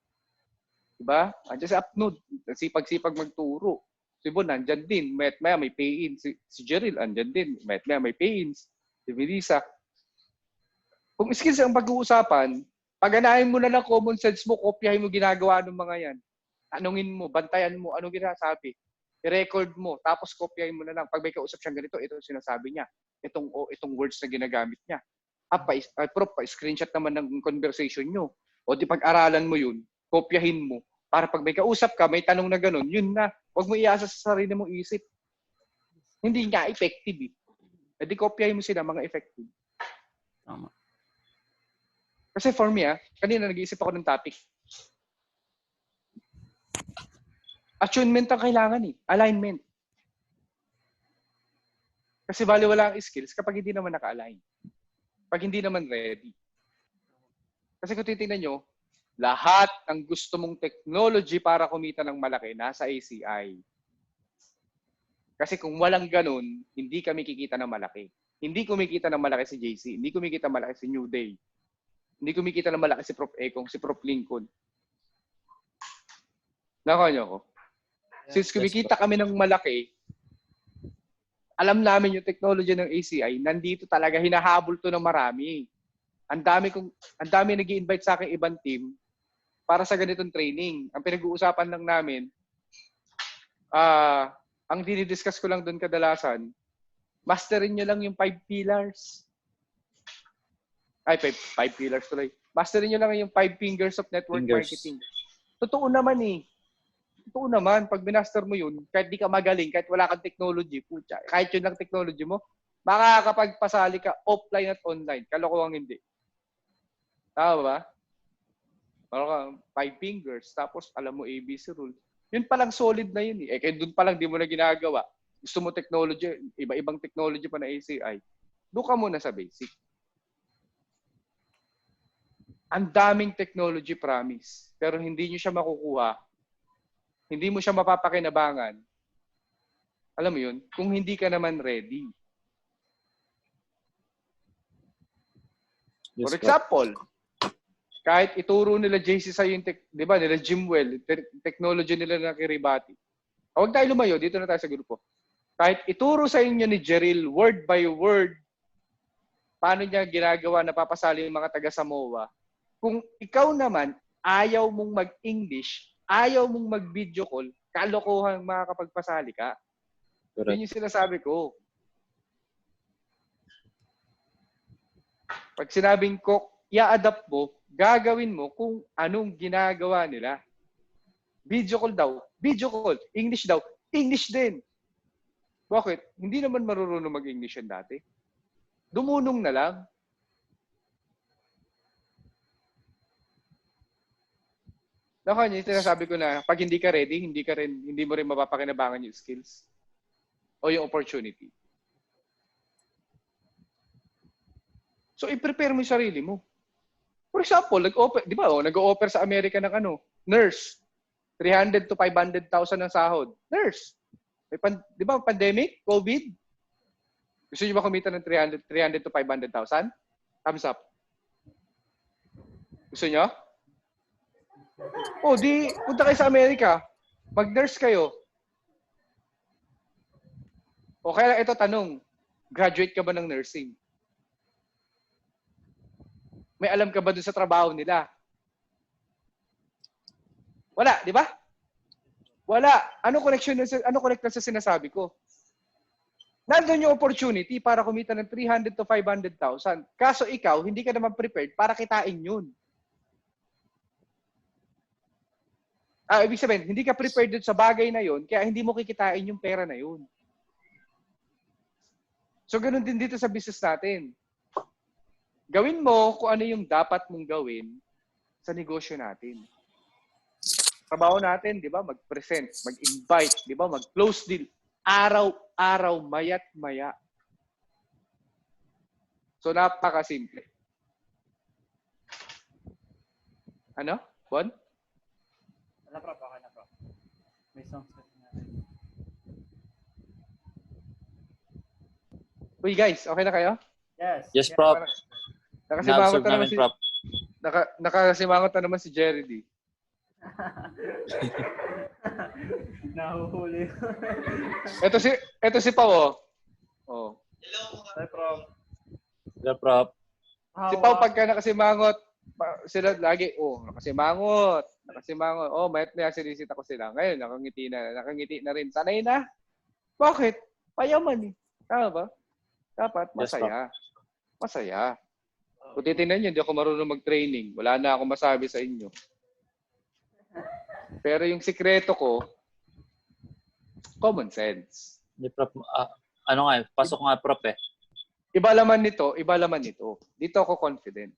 Diba? Andiyan si Upnod, sipag-sipag magturo. Si Bon, nandyan din. Maya may pay-in. Si Jeril, andyan din. Maya may pay-in. Si Melissa. Kung skills ang pag-uusapan, pag-anahin mo na lang common sense mo, kopyahin mo ginagawa ng mga yan. Tanungin mo, bantayan mo, anong ginasabi. I-record mo, tapos kopyahin mo na lang. Pag may kausap siyang ganito, ito sinasabi niya. Itong words na ginagamit niya. Prof, screenshot naman ng conversation nyo. O di pag-aralan mo yun, kopyahin mo. Para pag may kausap ka, may tanong na ganun, yun na. Huwag mo iasa sa sarili mong isip. Hindi nga effective eh. E di kopyahin mo sila, mga effective. Tama. Kasi for me, kanina nag-iisip ako ng topic. Attunement ang kailangan eh. Alignment. Kasi wala ang skills kapag hindi naman naka-align. Pag hindi naman ready. Kasi kung titingnan nyo, lahat ng gusto mong technology para kumita ng malaki nasa ACI. Kasi kung walang ganun, hindi kami kikita ng malaki. Hindi kumikita ng malaki si JC. Hindi kumikita malaki si New Day. Hindi kumikita ng malaki si Prof. Ekong, si Prof. Lincoln. Nakaw niyo ako? Since kumikita kami ng malaki, alam namin yung technology ng ACI, nandito talaga, hinahabol to ng marami. Ang dami nag-i-invite sa akin ibang team para sa ganitong training. Ang pinag-uusapan lang namin, ang dinidiscuss ko lang doon kadalasan, masterin nyo lang yung 5 pillars. Ay, 5 pillars tuloy. Masterin nyo lang yung 5 fingers of network marketing. Totoo naman eh. Totoo naman, pag binaster mo yun, kahit di ka magaling, kahit wala kang technology, pucha, kahit yun lang technology mo, makakapagpasali ka offline at online. Kalokohang hindi. Tama ba? Meron ka 5 fingers, tapos alam mo ABC rule. Yun palang solid na yun eh. Kaya doon palang di mo na ginagawa. gusto mo technology, iba-ibang technology pa na ACI, doon ka muna sa basic. Ang daming technology promise, pero hindi nyo siya makukuha, hindi mo siya mapapakinabangan. Alam mo yun, kung hindi ka naman ready. Yes, For Prof. example, kahit ituro nila JC sa yung, di ba, nila Jimwell, technology nila na Kiribati. Huwag tayo lumayo, dito na tayo sa grupo. Kahit ituro sa inyo ni Jeril, word by word, paano niya ginagawa na papasali yung mga taga Samoa, kung ikaw naman, ayaw mong mag-English, ayaw mong mag-video call, kalokohan makakapagpasali ka. Correct. Yun yung sinasabi ko. Pag sinabing ko, i-adapt mo, gagawin mo kung anong ginagawa nila. Video call daw, video call. English daw, English din. Bakit? Hindi naman marunong mag-English yan dati. Dumunong na lang. Nakanya, sinasabi ko na pag hindi ka ready, hindi mo rin mapapakinabangan yung skills o yung opportunity. So, i-prepare mo yung sarili mo. For example, nag-o-offer sa Amerika ng nurse. 300 to 500,000 ang sahod. Nurse. Di ba, pandemic, COVID? Gusto niyo ba kumita ng 300 to 500,000? Thumbs up. Gusto niyo? O, di, punta kayo sa Amerika. Mag-nurse kayo. O kaya ito tanong, graduate ka ba ng nursing? May alam ka ba dun sa trabaho nila? Wala, di ba? Wala. Ano connection sa sinasabi ko? Nandun yung opportunity para kumita ng 300 to 500,000. Kaso ikaw, hindi ka naman prepared para kitain yun. Ibig sabihin, hindi ka prepared dun sa bagay na yun, kaya hindi mo kikitain yung pera na yun. So, ganun din dito sa business natin. Gawin mo kung ano yung dapat mong gawin sa negosyo natin. Trabaho natin, di ba? Mag-present, mag-invite, di ba? Mag-close deal. Araw-araw, mayat maya. So, napakasimple. Ano? Bon? Wala, Prof. Okay na, Prof. May songs kasi natin. Uy, guys, okay na kayo? Yes. Yes, Prof. Nakasimangot Na-observe na naman namin, Prof. nakasimangot na naman si Jerry D. Nahuhuli. Ito si Pao. Oh. Hi, Prof. Hello, Prof. Si Pao pagka nakasimangot, sila lagi, nakasimangot. Oh, mayat na sinisita ko sila. Ngayon, nakangiti na rin. Sanay na. Bakit? Payaman eh. Tama ba? Dapat masaya. Masaya. Kung titignan nyo, hindi ako marunong mag-training. Wala na akong masabi sa inyo. Pero yung sikreto ko, common sense. Hindi, Prof. Ano nga, pasok nga, Prof. Iba laman nito. Dito ako confident.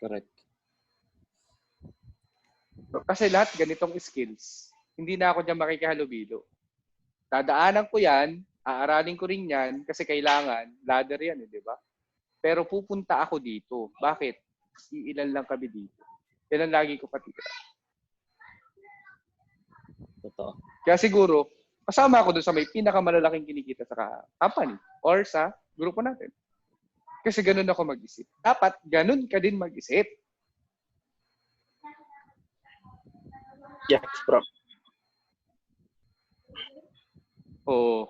Correct. Kasi lahat ganitong skills, hindi na ako dyan makikihalubilo. Dadaanan ko yan, aaralin ko rin yan, kasi kailangan, ladder yan, di ba? Pero pupunta ako dito. Bakit? Iilan lang kami dito. Yan ang lagi ko patira. Totoo. Kaya siguro, kasama ako dun sa may pinakamalalaking kinikita sa company or sa grupo natin. Kasi ganun ako mag-isip. Dapat ganun ka din mag-isip. Yes, Prof. Oo.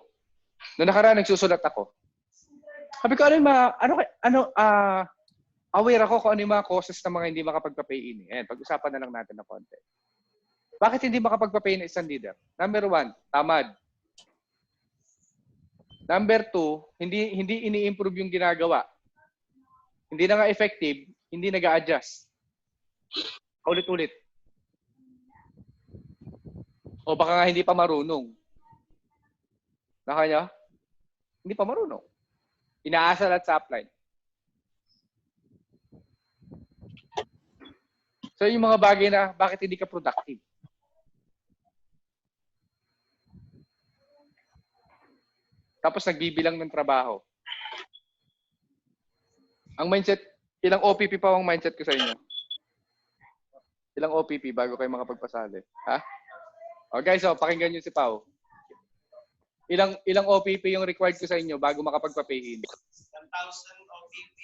Noong nakaraan, nagsusulat ako. Sabi ko, aware ako kung ano yung mga causes ng mga hindi makapagpa-pay in. Pag-usapan na lang natin ng konti. Bakit hindi makapagpa-pay ng isang leader? Number 1, tamad. Number 2, hindi ini-improve yung ginagawa. Hindi na nga effective, hindi nag-a-adjust. Ulit-ulit. O baka nga hindi pa marunong. Nakanya? Hindi pa marunong. Inaasal at supply. So yung mga bagay na bakit hindi ka productive? Tapos nagbibilang ng trabaho. Ang mindset, ilang OPP pa ang mindset ko sa inyo? Ilang OPP bago kayo makapagpasali? Ha? O guys, pakinggan nyo si Pao. Ilang OPP yung required ko sa inyo bago makapagpa-pay-in? 1,000 OPP.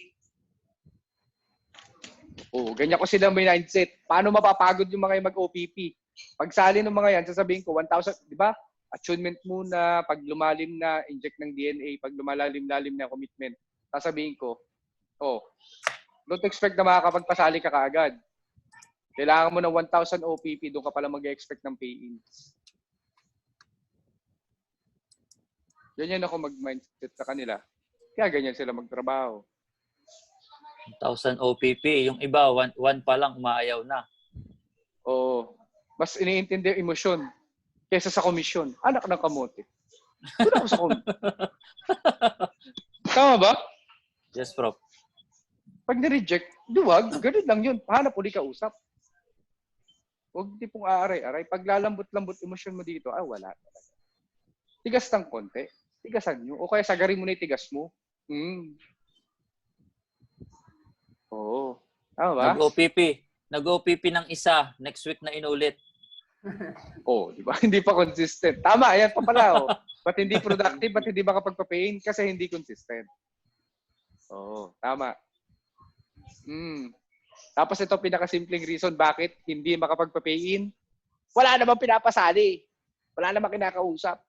Ganyan ko sila may mindset. Paano mapapagod yung mga yung mag-OPP? Pagsali ng mga yan, sasabihin ko, 1,000, di ba? Attunement muna, pag lumalim na, inject ng DNA, pag lumalalim-lalim na commitment, sasabihin ko, don't expect na makakapagpasali ka kaagad. Kailangan mo ng 1,000 OPP, doon ka pala mag-expect ng pay-in. Ganyan ako mag-mindset sa kanila. Kaya ganyan sila magtrabaho. 1,000 OPP. Yung iba, one pa lang, umaayaw na. Oo. Mas iniintindi yung emosyon kaysa sa komisyon. Anak ng kamote. Wala ako sa komisyon. Tama ba? Yes, Prof. Pag ni-reject, duwag. Ganun lang yun. Hanap uli ka usap. Huwag di pong aaray-aray. Pag lalambot-lambot emosyon mo dito, wala talaga. Tigas ng konti. Tigasan nyo. O kaya sagarin mo na yung tigas mo. Oo. Tama ba? Nag-OPP ng isa. Next week na inulit. Di ba? Hindi pa consistent. Tama, ayan pa pala. Ba't hindi productive? Ba't hindi makapagpa-pain? Kasi hindi consistent. Tama. Tapos ito pinakasimpleng reason bakit hindi makapagpa-pay-in. Wala namang pinapasali. Wala namang kinakausap.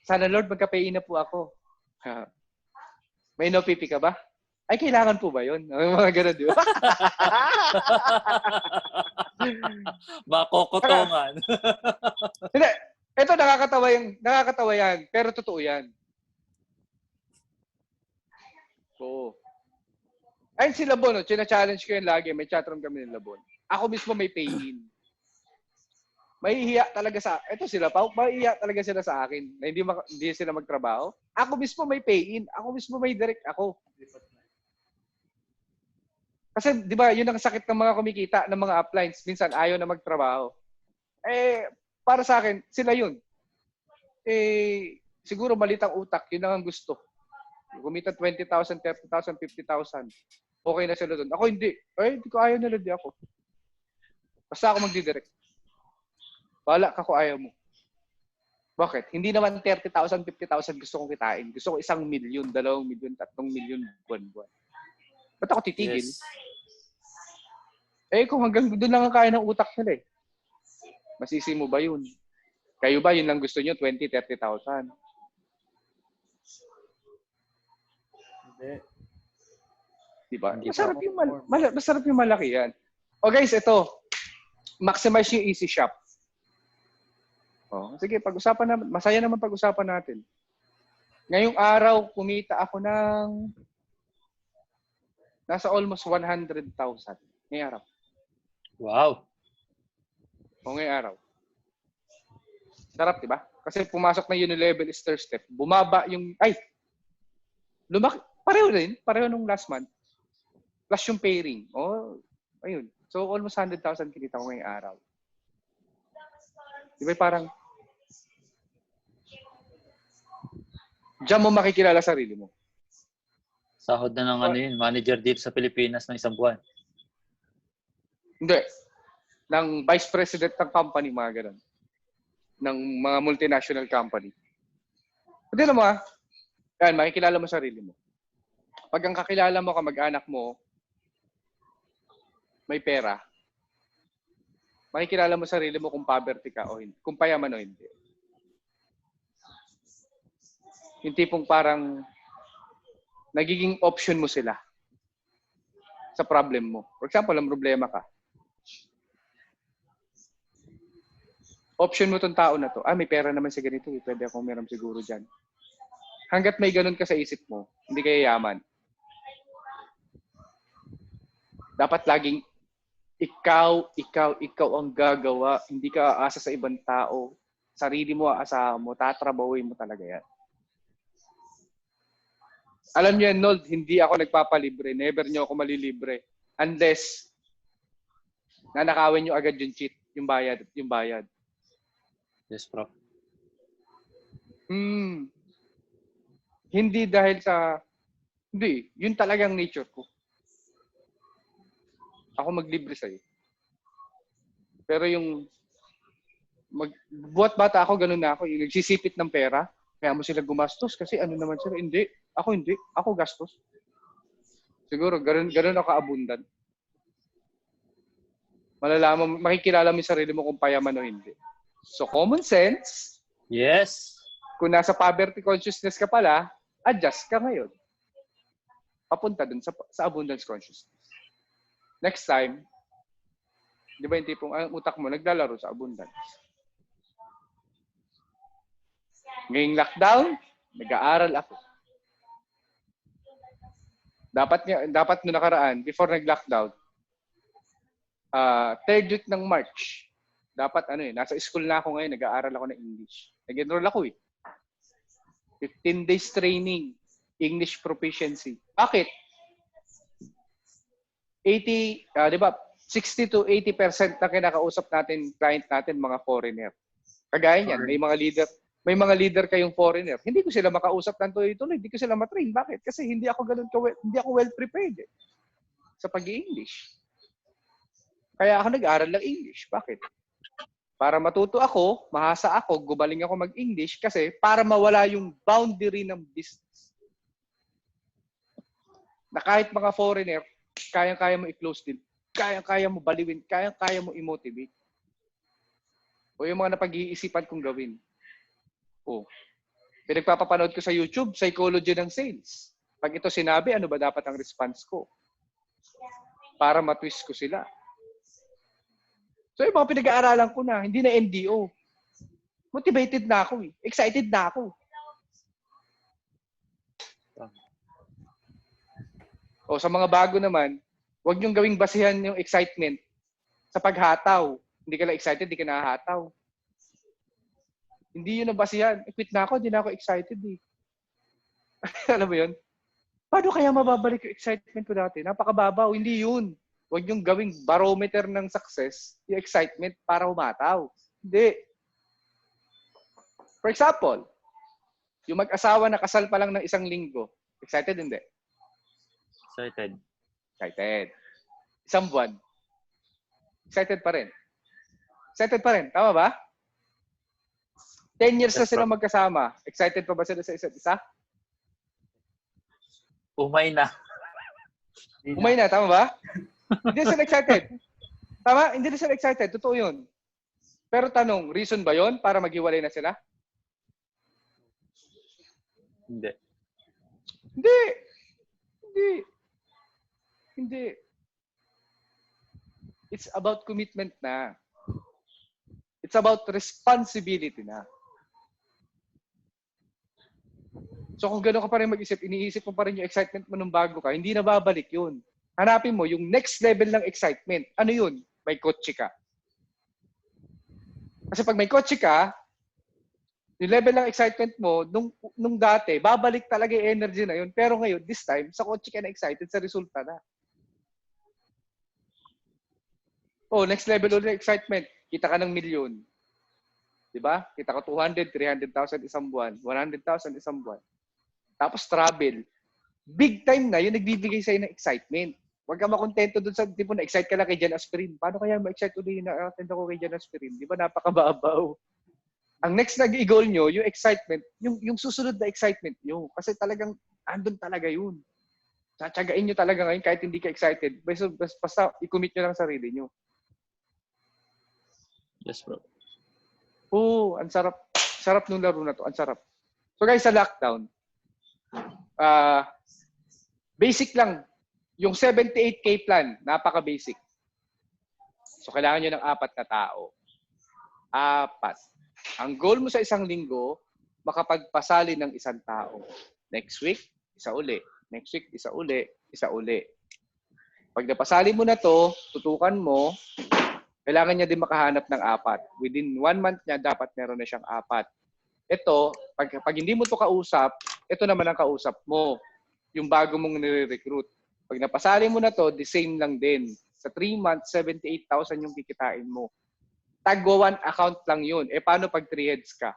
Sana Lord, magka-pay-in na po ako. May no-PP ka ba? Ay, kailangan po ba yun? Mga ganun, di ba? Makokotongan. Hindi. Ito, nakakatawa yan. Pero totoo yan. Oo. Ayun si Labon, china-challenge ko yan lagi. May chatroom kami ng Labon. Ako mismo may pay-in. Mahihiya talaga ito sila, Pao, mahihiya talaga sila sa akin na hindi sila magtrabaho. Ako mismo may pay-in. Ako mismo may direct ako. Kasi, di ba, yun ang sakit ng mga kumikita, ng mga uplines. Minsan, ayaw na magtrabaho. Para sa akin, sila yun. Siguro malit ang utak. Yun lang ang gusto. Kumita 20,000, 30,000, 50,000. Okay na sila doon. Ako hindi. Hindi ko ayaw nila, di ako. Basta ako magdidirect. Bahala ka kung ayaw mo. Bakit? Hindi naman 30,000, 50,000 gusto kong kitain. Gusto ko 1 milyon, 2 milyon, 3 milyon buwan-buwan. Ba't ako titigil? Yes. Kung hanggang doon lang ang kaya ng utak nila Masisi mo ba yun? Kayo ba yun lang gusto nyo? 20, 30,000? Hindi. Diba? Hindi Masarap yung malaki yan. Guys, ito. Maximize yung easy shop. Sige, pag-usapan naman. Masaya naman pag-usapan natin. Ngayong araw, kumita ako ng nasa almost 100,000. Ngayong araw. Wow. Ngayong araw. Sarap, diba? Kasi pumasok na Unilevel Star Step. Bumaba yung, lumaki. Pareho nung last month. Plus yung pairing. Ayun. So, almost 100,000 kinita ko ngayong araw. Diba parang, diyan mo makikilala sarili mo. Sahod na ng manager dito sa Pilipinas ng 1 buwan. Hindi. Ng vice president ng company, mga ganun. Ng mga multinational company. Hindi naman, yan, makikilala mo sarili mo. Pag ang kakilala mo, kamag-anak mo, may pera, makikilala mo sarili mo kung poverty ka o hindi. Kung payaman o hindi. Yung tipong parang nagiging option mo sila sa problem mo. For example, ang problema ka. Option mo tong tao na to. May pera naman sa ganito. Pwede akong meron siguro dyan. Hanggat may ganun ka sa isip mo, hindi ka yayaman. Dapat laging ikaw ang gagawa. Hindi ka aasa sa ibang tao. Sarili mo, aasahan mo. Tatrabahuin mo talaga yan. Alam niyo yan, Nold, hindi ako nagpapalibre. Never niyo ako malilibre. Unless, nanakawin niyo agad yung cheat, yung bayad. Yes, Prof. Hindi dahil sa... Hindi. Yun talagang nature ko. Ako maglibre sa'yo. Pero yung... Buhat bata ako, ganun na ako. Yung nagsisipit ng pera, kaya mo sila gumastos. Kasi ano naman sila, hindi. Ako hindi. Ako gastos. Siguro, ganun ako abundant. Malalaman, makikilala mo yung sarili mo kung payaman o hindi. So, common sense, Yes. kung nasa poverty consciousness ka pala, adjust ka ngayon. Papunta dun sa abundance consciousness. Next time, di ba yung tipong ang utak mo naglalaro sa abundance? Ngayong lockdown, nag-aaral ako. Dapat no nakaraan, before nag-lockdown, third week ng March, dapat nasa school na ako ngayon, nag-aaral ako ng English. Nag-enroll ako 15 days training, English proficiency. Bakit? 'Di ba? 60 to 80% na kinakausap natin, client natin, mga foreigner. Kagaya niyan, may mga leader kayong foreigner. Hindi ko sila makausap ng tuloy-tuloy, hindi ko sila matrain. Bakit? Kasi hindi ako well prepared sa pag-i-English. Kaya ako nag-aaral ng English. Bakit? Para matuto ako, mahasa ako, gumaling ako mag-English kasi para mawala yung boundary ng business. Na kahit mga foreigner, kayang-kaya mo i-close din. Kayang-kaya mo baliwin. Kayang-kaya mo i-motivate. O yung mga napag-iisipan kong gawin. Pinagpapapanood ko sa YouTube, psychology ng sales. Pag ito sinabi, ano ba dapat ang response ko? Para matwist ko sila. So, yung mga pinag-aaralan ko na, hindi na NDO. Motivated na ako Excited na ako. Sa mga bago naman, huwag niyong gawing basihan yung excitement sa paghataw. Hindi ka lang excited, hindi ka nahahataw. Hindi yun ang basihan. Quit na ako, hindi na ako excited Alam mo yun? Paano kaya mababalik yung excitement ko dati? Napakababaw. Hindi yun. Huwag yung gawing barometer ng success, yung excitement para humataw. Hindi. For example, yung mag-asawa na kasal pa lang ng 1 linggo. Excited? Hindi. Excited. Excited. 1 buwan. Excited pa rin. Excited pa rin. Tama ba? 10 years na sila magkasama. Excited pa ba sila sa isa't isa? Umay na. Umay na. Tama ba? Hindi sila excited. Tama? Hindi na sila excited. Totoo yun. Pero tanong, reason ba yun para maghiwalay na sila? Hindi. Hindi. Hindi. Hindi. It's about commitment na. It's about responsibility na. So kung gano'n ka pa rin mag-isip, iniisip mo pa rin yung excitement mo nung bago ka, hindi na babalik yun. Hanapin mo yung next level ng excitement. Ano yun? May kotse ka. Kasi pag may kotse ka, yung level ng excitement mo, nung dati, babalik talaga yung energy na yun. Pero ngayon, this time, sa kotse ka na excited, sa resulta na. Next level ulit ng excitement. Kita ka ng milyon. Diba? Kita ka 200, 300,000 isang buwan, 100,000 isang buwan. Tapos travel. Big time na, yun nagbibigay sa'yo ng excitement. Huwag ka makontento dun sa, tipo na-excite ka lang kay Jan Aspirin. Paano kaya ma-excite ulit na attend ako kay Jan Aspirin? Di ba napakababaw? Ang next na i-goal nyo, yung excitement, yung susunod na excitement nyo. Kasi talagang, andun talaga yun. Tsatsagain nyo talaga ngayon kahit hindi ka excited. Basta i-commit nyo lang sarili nyo. Yes, bro. Ang sarap. Sarap nung laro na to. Ang sarap. So guys, sa lockdown, basic lang. Yung 78K plan, napaka-basic. So kailangan nyo ng 4 na tao. 4. Ang goal mo sa 1 linggo, makapagpasali ng 1 tao. Next week, isa uli. Next week, isa uli. Isa uli. Pag napasali mo na to, tutukan mo, kailangan niya din makahanap ng 4. Within 1 month niya, dapat meron na siyang 4. Ito, pag hindi mo to kausap, ito naman ang kausap mo. Yung bago mong nire-recruit. Pag napasali mo na to, the same lang din. Sa 3 months, 78,000 yung kikitain mo. Tagwa 1 account lang yun. Paano pag 3 heads ka?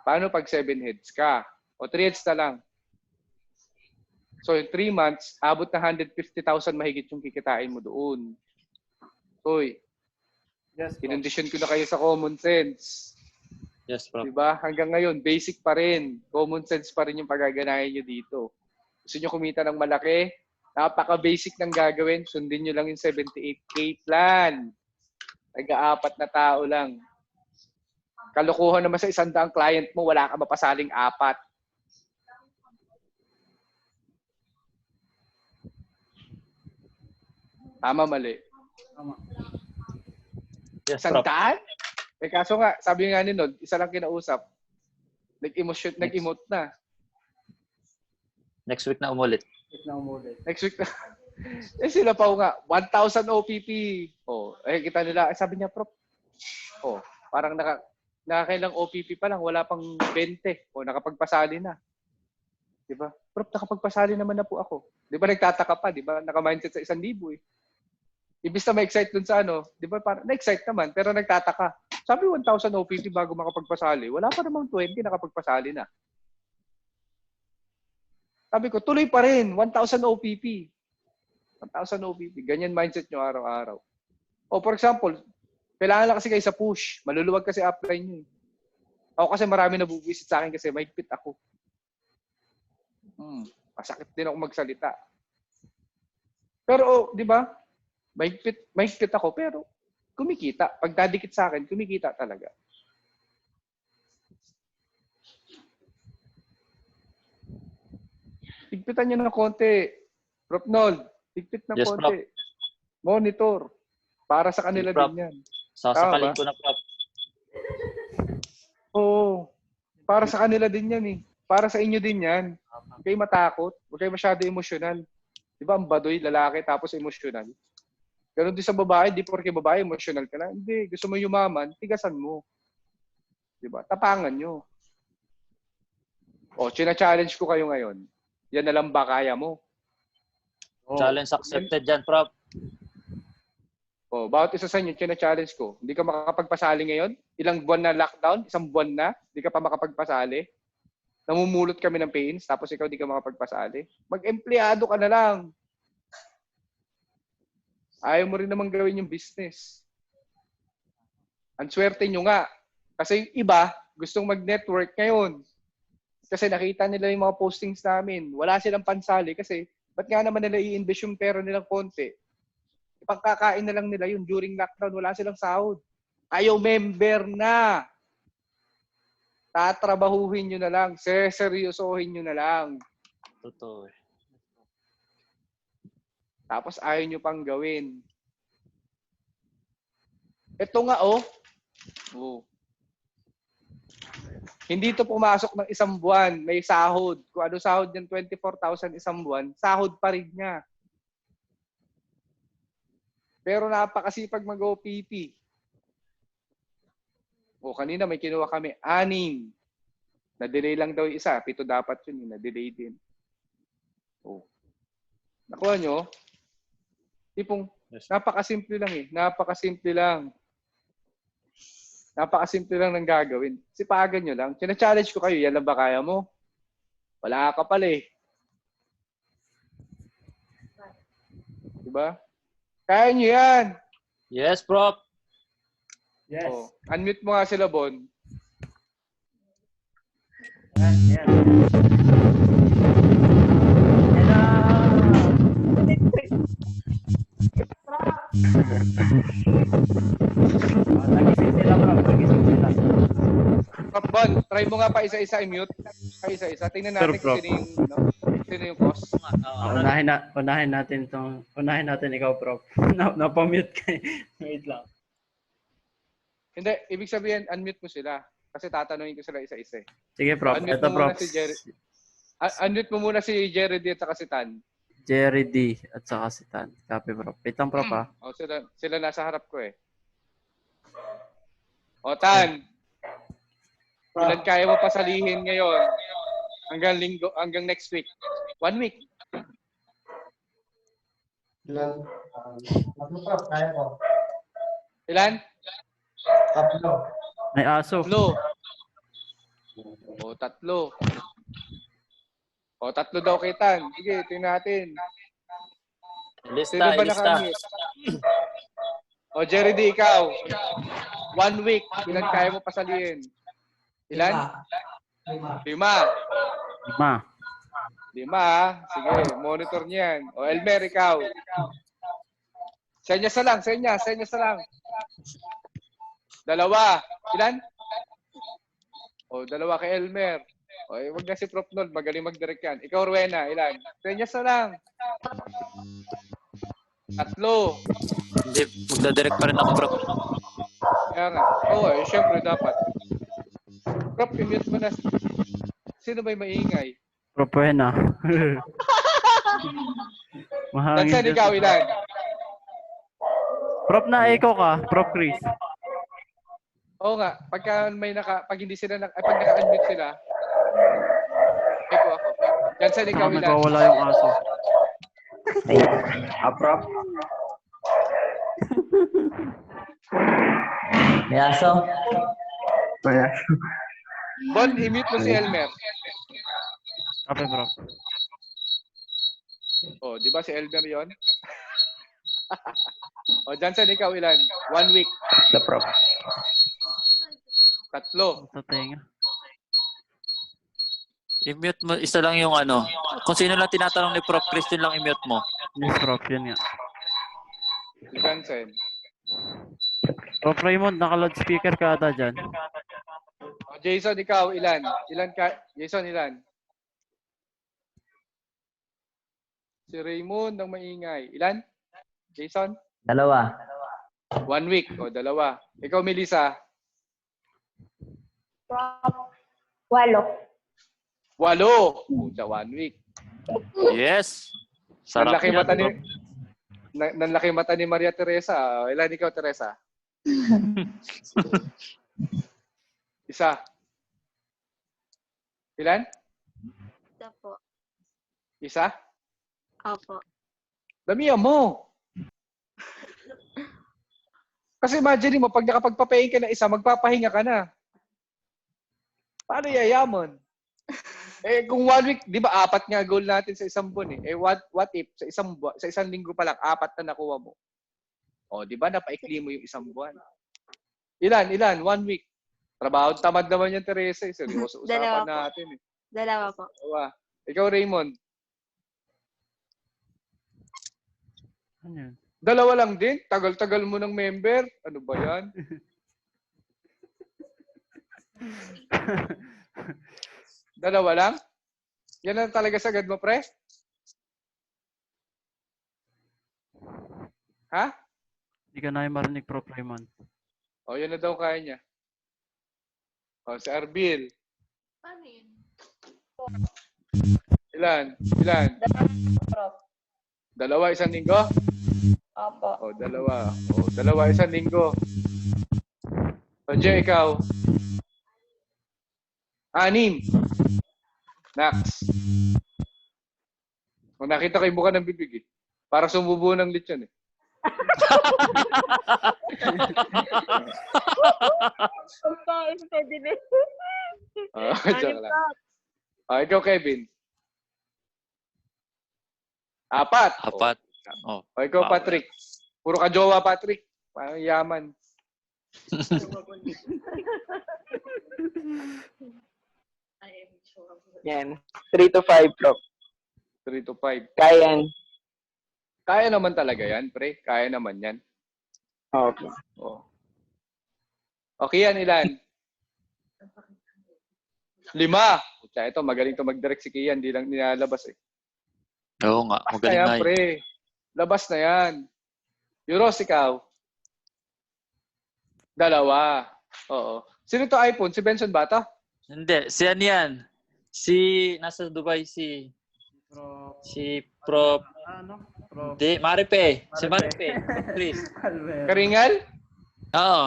Paano pag 7 heads ka? O 3 heads na lang. So, in 3 months, abot na 150,000 mahigit yung kikitain mo doon. Uy, Yes, Prof. kinondisyon ko na kayo sa common sense. Yes, Prof. Diba? Hanggang ngayon, basic pa rin. Common sense pa rin yung pagaganahin nyo dito. Gusto nyo kumita ng malaki? Napaka-basic ng gagawin. Sundin nyo lang yung 78K plan. Nag-aapat na tao lang. Kalokohan naman sa 100 client mo, wala ka mapasaling 4. Tama, mali. Yes, Prof. 100? Eh kaso nga, sabi nga ni Nod, isa lang kinausap. Nag-emote na. Next week na umulit. Wait na umulit. Next week na. Eh sila pa nga, 1,000 OPP. Oh, eh kita nila, sabi niya, Prof. Oh, parang nakakailang OPP pa lang, wala pang 20. O nakapagpasali na. 'Di ba? Prof, nakapagpasali naman na po ako. 'Di ba nagtataka pa, 'di ba? Naka-mindset sa 1,000 eh. Ibig na ma-excite dun sa ano, 'di ba? Parang na-excite naman pero nagtataka. Sabi 1,000 OPP bago makapagpasali. Wala pa namang 20 nakapagpasali na. Sabi ko, tuloy pa rin, 1,000 OPP. 1,000 OPP. Ganyan mindset nyo araw-araw. O for example, kailangan lang kasi kayo sa push. Maluluwag kasi upline nyo. Ako kasi marami nabubuisit sa akin kasi mahigpit ako. Masakit din ako magsalita. Pero, di ba? Mahigpit ako, pero kumikita. Pag dadikit sa akin, kumikita talaga. Higpitan nyo ng konti. Prof. Nold, higpit ng Yes, konti. Monitor. Para sa kanila Prof. din yan. Sasakalin ko na, Prof. Oo. Para sa kanila din yan eh. Para sa inyo din yan. Huwag kayo matakot. Huwag kayo masyado emosyonal. Di ba, ang baduy, lalaki, tapos emosyonal. Ganon din sa babae, di porke babae, emosyonal ka na. Hindi, gusto mo yumaman, tigasan mo. Di ba? Tapangan nyo. O, china-challenge ko kayo ngayon. Yan na lang ba kaya mo? Challenge accepted dyan, Prof. O, bawat isa sa inyo, china-challenge ko. Hindi ka makakapagpasali ngayon? Ilang buwan na lockdown? Isang buwan na? Hindi ka pa makapagpasali? Namumulot kami ng pains, tapos ikaw di ka makapagpasali? Mag-empleyado ka na lang. Ayaw mo rin naman gawin yung business. Ang swerte nyo nga. Kasi yung iba, gustong mag-network ngayon. Kasi nakita nila yung mga postings namin. Wala silang pansali kasi ba't nga naman nila i-invest yung pera nilang konti? Ipagkakain na lang nila yun during lockdown. Wala silang sahod. Kayo member na. Tatrabahuhin nyo na lang. Seryosohin nyo na lang. Totoo. Tapos ayaw nyo pang gawin. Ito nga oh. Hindi to pumasok ng isang buwan. May sahod. Kung ano sahod yan, 24,000 isang buwan, sahod pa rin niya. Pero napakasipag mag-OPP. O kanina may kinuha kami, 6. Na-delay lang daw yung isa. 7 dapat yun. Na-delay din. O. Nakuha nyo? Tipong, napakasimple lang eh. Napakasimple lang. Napakasimple lang ng gagawin. Sipagan nyo lang. China-challenge ko kayo. Yan lang ba kaya mo? Wala ka pala eh. Diba? Kaya nyo yan. Yes, Prof. Yes. Oh, unmute mo nga sila, Bon. Yan, yan. Nagising sila, bro. Nagising sila. Bon, try mo nga pa isa-isa i-mute. Pa isa-isa. Tingnan natin kung sino yung, sino yung cause. Unahin natin ikaw, Prof. Napamute ka. Wait lang. Hindi, ibig sabihin, unmute mo sila. Kasi tatanungin ko sila isa-isa. Sige, Prof. Unmute Ito, mo muna Prof. si Jerry. Unmute mo muna si Jerry D at saka si Tan. Jerry D. at saka si Tan. Copy, Prof. Wait lang, Prof, ha? O, sila nasa harap ko eh. O, Tan. Ilan kaya mo pasalihin ngayon? Hanggang next week. 1 week. Ilan? Tatlo, Prof. Kaya ko. Ilan? Tatlo. May aso. Tatlo. O, 3. O, 3 daw kay Tan. Sige, tingnan natin. Sino Lista, ba ilista. nakamit? O, Jerry D, ikaw. 1 week. Ilan kaya mo pasaliin? Ilan? 5. 5. 5, ha? Sige, monitor niyan. O, Elmer, ikaw. Senyas na lang, senyas na lang. 2. Ilan? O, 2 kay Elmer. O, wag na si Prof. Nod, magaling mag-direct yan. Ikaw, Rowena, ilan? Senyas na lang. 3. Hindi, magdadirect pa rin ako, bro. Kaya nga. Oo, syempre dapat. Prof, i-mute mo na. Sino ba'y maingay? Prof Buena. Mahangin Dansan, dyan. ikaw, ilan? Prof na echo ka. Prof Chris. Oo nga, pag hindi sila, pag naka-unmute sila, echo ako. Dansan, ikaw, Saka ilan? nagwawala yung aso. Prof. May aso. Bon, i-mute mo si Elmer. Kape, Prof. Oh, di ba si Elmer yon? O, Jansen, ikaw ilan? 1 week. The Prof. 3. Sa tenga. I-mute mo, isa lang yung ano. Kung sino lang tinatanong ni Prof. Christine lang i-mute mo. Yes, Prof. Yun nga. Si Jansen. Prof Raymond, naka-loudspeaker ka ata dyan. O, Jason, ikaw ilan? Ilan ka? Jason, ilan? Si Raymond ang maingay. Ilan? Jason? 2. 1 week. O, 2. Ikaw, Melissa? 8. 8. Puta, 1 week. Yes. Sarap Nanlaki yan, mata ni bro. nanlaki mata ni Maria Teresa. O, ilan ikaw, Teresa? 1. Ilan? Isa po. 1? Opo. Damihan mo. Kasi imagine mo, pag nakapagpapain ka na isa, magpapahinga ka na. Paano yayaman? Kung 1 week, di ba 4 nga goal natin sa isang buwan eh. What if sa isang linggo pa lang 4 na nakuha mo? O, di ba napaikli mo yung isang buwan? Ilan? 1 week. Trabaho tamad naman yan, Teresa. Seryoso usapan 2 po. natin eh. 2 po. Diba? Ikaw, Raymond. Ano yun? 2 lang din? Tagal-tagal mo ng member? Ano ba yan? Dalawa lang? Yan ang talaga sagad mo, pre? Ha? Hindi ka na yung marinig, Prof Raymond. O, yun na daw kaya niya. O, si Arbil. Paano yun? Ilan? 2, isang linggo? Opo. O, 2. O, 2, isang linggo. O, Jay, ikaw? 6. Nax. O, nakita ko yung buka ng bibig eh. Para sumubo ng lechon eh. Ang pangit ka din eh. Joke lang. O, ikaw, Kevin? 4. 4. Oh. O, ikaw, Wow. Patrick? Puro ka jowa, Patrick. Parang yaman. Yan. 3 to 5, Prof. 3 to 5. Kaya yan. Kaya naman talaga yan, pre. Kaya naman yan. Okay. Oh. Okay yan, ilan? 5. Kaya ito, magaling to mag-direct si Kian. Di lang nilalabas eh. Oo nga, Labas na magaling yan, nga yun. pre. Labas na yan. Euros, ikaw? 2. Oo. Sino to iPhone? Si Benson ba to? Hindi, si ano yan? Nasa Dubai si Prof. Ano? Prof. Di, Maripe. Si Maripe. Chris. Albert. Karingal? Oo.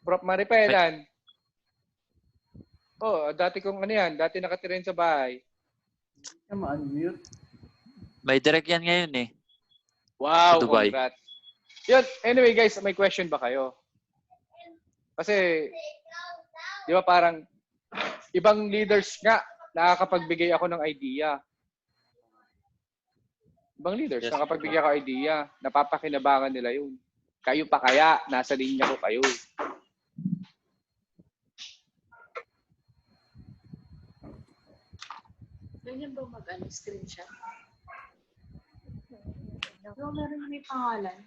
Prof. Maripelan? Oh, dati kong ano yan. Dati nakatira yun sa bahay. Ma-unmute. May direct yan ngayon eh. Wow, Sa Dubai. congrats. Yun, anyway guys, may question ba kayo? Kasi, di ba parang ibang leaders nga, nakakapagbigay ako ng idea. Ibang leaders, Yes. nakapagbigay ako idea. Napapakinabangan nila yun. Kayo pa kaya, nasa linya ko kayo. Ganyan ba screenshot? No, meron may pangalan.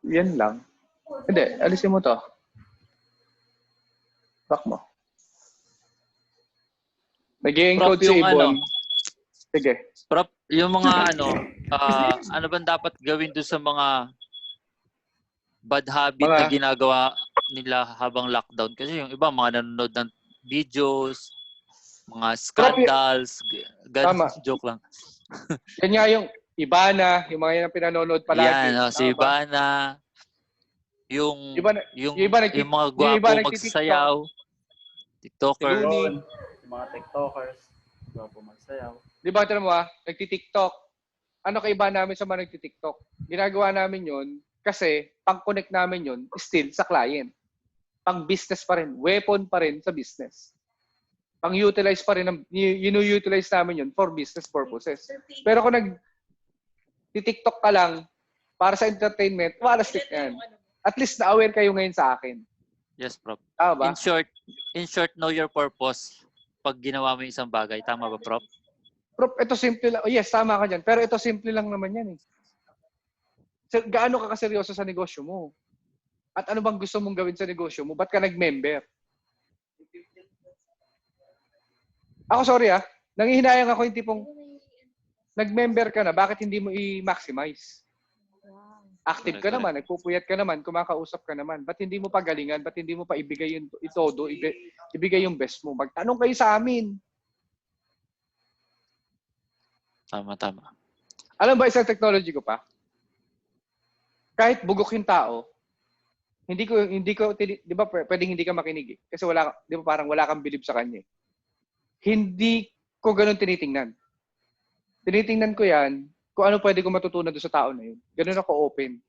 Yan lang. Hindi, alisin mo to. Back mo. Nag-i-encode Prof, si yung Ibon. Sige. Prof, yung mga ano bang dapat gawin doon sa mga bad habit Mga- na ginagawa nila habang lockdown? Kasi yung iba, mga nanonood ng videos, mga scandals, Tama. joke lang. Yan nga yung Ibana, yung mga yan ang pinanonood palagi. Yan, si Tama ba? Ivana, yung, Ibana, yung, yung iba nagti- yung mga yung iba gwapo nagti-TikTok. magsasayaw, TikToker. Si Rooney. Yung mga TikTokers. Bago magsayaw. Di ba, tignan mo nagti-TikTok. Ano kaiba namin sa mga nagti-TikTok? Ginagawa namin yun kasi pang-connect namin yun still sa client. Pang-business pa rin. Weapon pa rin sa business. Pang-utilize pa rin. Inu-utilize namin yun for business purposes. Pero kung nag-TikTok ka lang para sa entertainment, wala stick yan. At least na-aware kayo ngayon sa akin. Yes, Prof. Tama ba? In short, know your purpose pag ginawa mo yung isang bagay. Tama ba, Prof? Prof, ito simple lang. Oh, yes, tama ka dyan. Pero ito simple lang naman yan eh. Gaano ka kaseryoso sa negosyo mo? At ano bang gusto mong gawin sa negosyo mo? Ba't ka nag-member? Ako, sorry nangihinayang ako yung tipong nag-member ka na, bakit hindi mo i-maximize? Active ka naman, nagpupuyat ka naman, kumakausap ka naman. Ba't hindi mo pagalingan? Ba't hindi mo pa ibigay yung itodo, ibigay yung best mo? Magtanong kayo sa amin. Tama. Alam ba isang technology ko pa? Kahit bugok yung tao, hindi ko di ba pwedeng hindi ka makinig eh. Kasi di ba parang wala kang believe sa kanya eh. Hindi ko ganun tinitingnan. Tinitingnan ko yan kung ano pwede ko matutunan doon sa tao na yun. Ganun ako open.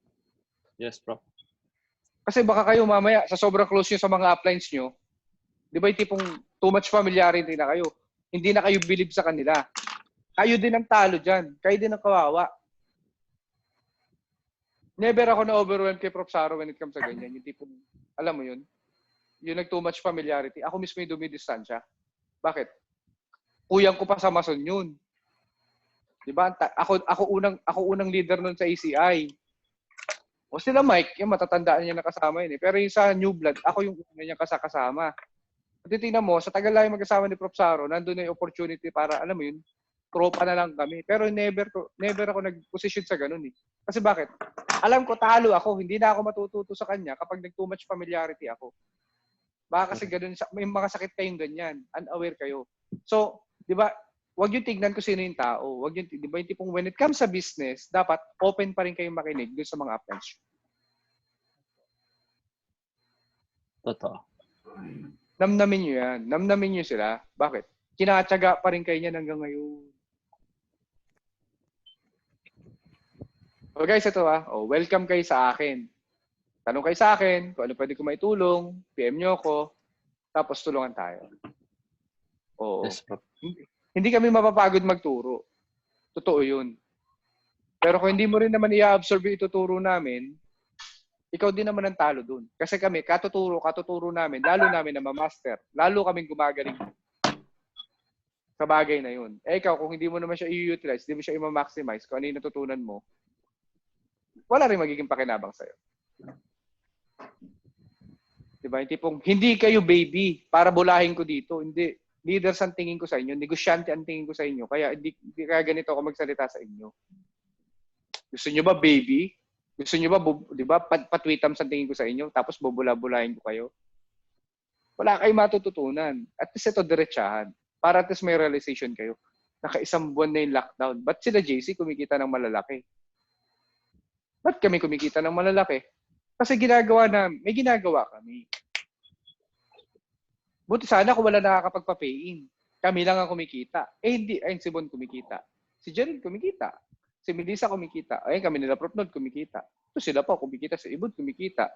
Yes, Prof. Kasi baka kayo mamaya, sa sobrang close nyo sa mga uplines nyo, di ba yung tipong too much familiarity na kayo. Hindi na kayo believe sa kanila. Kayo din ang talo dyan. Kayo din ang kawawa. Never ako na-overwhelm kay Prof. Saro when it comes sa ganyan. Yung tipong, alam mo yun? Yung nag too much familiarity. Ako mismo yung dumidistansya. Bakit? Kuyang ko pa sa mason yun. Diba? Ako unang leader nun sa ACI. O sila Mike, yung matatandaan niya nakasama yun eh. Pero yung sa New Blood, ako yung una niya kasama. At titignan mo, sa tagal lang yung magkasama ni Prof. Saro, nandun na yung opportunity para, alam mo yun, tropa na lang kami. Pero never ako nag-position sa ganun eh. Kasi bakit? Alam ko, talo ako. Hindi na ako matututo sa kanya kapag nag too much familiarity ako. Baka kasi ganun, may mga sakit kayong ganyan. Unaware kayo. So, di ba, wag yung tignan ko sino yung tao. Wag yung, di ba, yung tipong when it comes sa business, dapat open pa rin kayong makinig dun sa mga uplines. Totoo. Namnamin nyo yan. Namnamin nyo sila. Bakit? Kinatsaga pa rin kayo niyan hanggang ngayon. So guys, ito welcome kayo sa akin. Tanong kayo sa akin kung ano pwede ko maitulong, PM nyo ako, tapos tulungan tayo. Oo. Yes, Prof. Hindi kami mapapagod magturo. Totoo yun. Pero kung hindi mo rin naman i-absorb yung ituturo namin, ikaw din naman ang talo dun. Kasi kami, katuturo namin, lalo namin na ma-master, lalo kaming gumagaling sa bagay na yun. Eh ikaw, kung hindi mo naman siya i-utilize, hindi mo siya i-maximize, kung ano yung natutunan mo, wala rin magiging pakinabang sa'yo. Diba? Yung tipong, hindi kayo baby para bulahin ko dito. Hindi. Leaders ang tingin ko sa inyo. Negosyante ang tingin ko sa inyo. Kaya hindi kaya ganito ako magsalita sa inyo. Gusto nyo ba baby? Gusto nyo ba, di ba, patwitams ang tingin ko sa inyo, tapos bubula-bulahin ko kayo? Wala kayong matututunan. At least ito diretsahan. Para at least may realization kayo. Naka-isang buwan na yung lockdown. Ba't sila JC kumikita ng malalaki? Ba't kami kumikita ng malalaki? Kasi may ginagawa kami. Buti sana kung wala nakakapagpa-pay-in. Kami lang ang kumikita. Hindi. Ayun, si Bon kumikita. Si Jerry kumikita. Si Melissa kumikita. Ayun, kami nila Prof. Nod kumikita. Ito sila pa kumikita. Si Ibon kumikita.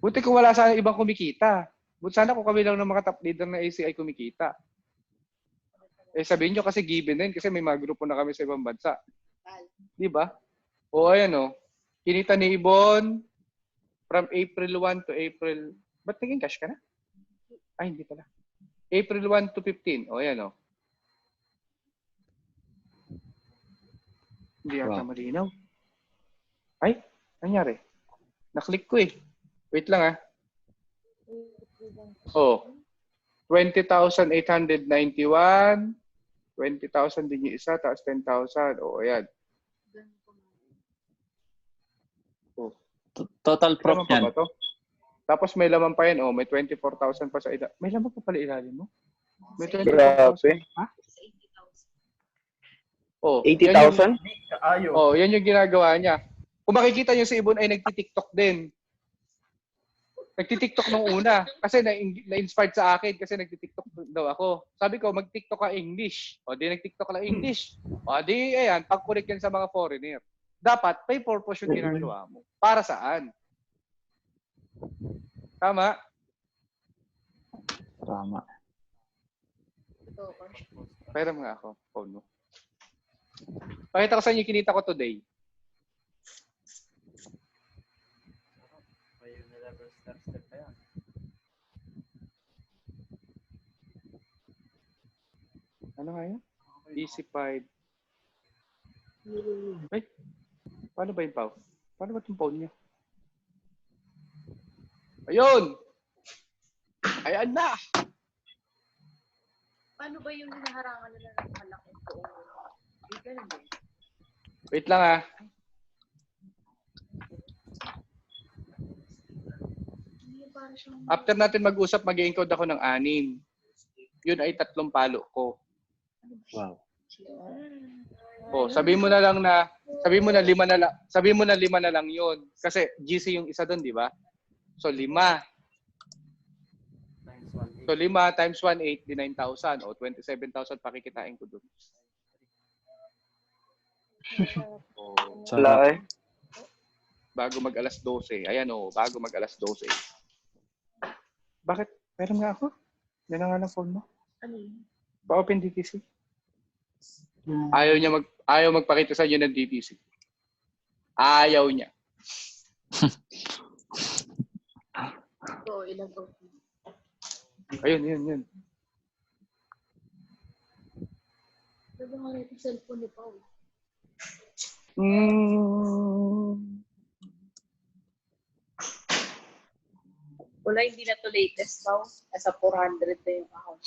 Buti kung wala sana ibang kumikita. Buti sana kung kami lang ng mga top leader ng ACI kumikita. Sabihin nyo kasi given din kasi may mga grupo na kami sa ibang bansa. Di ba? O ayan o. Kinita ni Ibon from April 1 to April... Ba't naging cash ka na? Ay, hindi pala. April 1 to 15. O ayan o. Hindi yata malinaw. Ay, nangyari. Naklik ko eh. Wait lang ah. Oh. 20,891. 20,000 din yung isa, tapos 10,000. Oh, ayan. Oh. Total prof Laman pa yan. ba to? Tapos may laman pa yan. Oh, may 24,000 pa sa ida. May laman pa pala ilalim mo? May 24,000. Grabe. Ha? Oh, 80,000? Ayaw. Oh, yan yung ginagawa niya. Kung makikita niyo si Ibon ay nagti-TikTok din. Nagti-TikTok nung una kasi na-inspired sa akin kasi nagti-TikTok daw ako. Sabi ko, mag-TikTok ka English. O di nag-TikTok ka English. O di ayan, pag-connect yan sa mga foreigner. Dapat may purpose yung ginagawa mo. Para saan? Tama? Tama. Pera nga ako. Phone mo. Pakita ko sa inyo yung kinita ko today. May unilever step pa yan. Ano nga yun? EC5. Ay, paano ba yung Pau? Paano ba itong phone niya? Ayun! Ayan na! Paano ba yung hinaharangan nila ng malaking buong? Hindi ganun eh. Wait lang ah. Hindi para siyang... After natin mag-usap, mag-encode ako ng 6. Yun ay 3 palo ko. Wow. Oh, sabihin mo na 5 na lang. Sabihin mo na 5 na lang 'yon kasi GC yung isa doon, di ba? So 5. Times 1. So 5 times 1 8 di 9,000 o 27,000 pakikitain ko doon. Oh, Wala eh. bago mag alas 12. Ayan oh, bago mag alas 12. Bakit? Meron nga ako. Yan na nga ng phone mo. Ano yun? Pa-open DTC. Ayaw magpakita sa inyo ng DTC. Ayaw niya. Oo, ilang ko. Ayun. Ano ba nga rin yung cellphone ni Pao? Wala, hindi na to latest, Pao. Nasa 400 na yung account.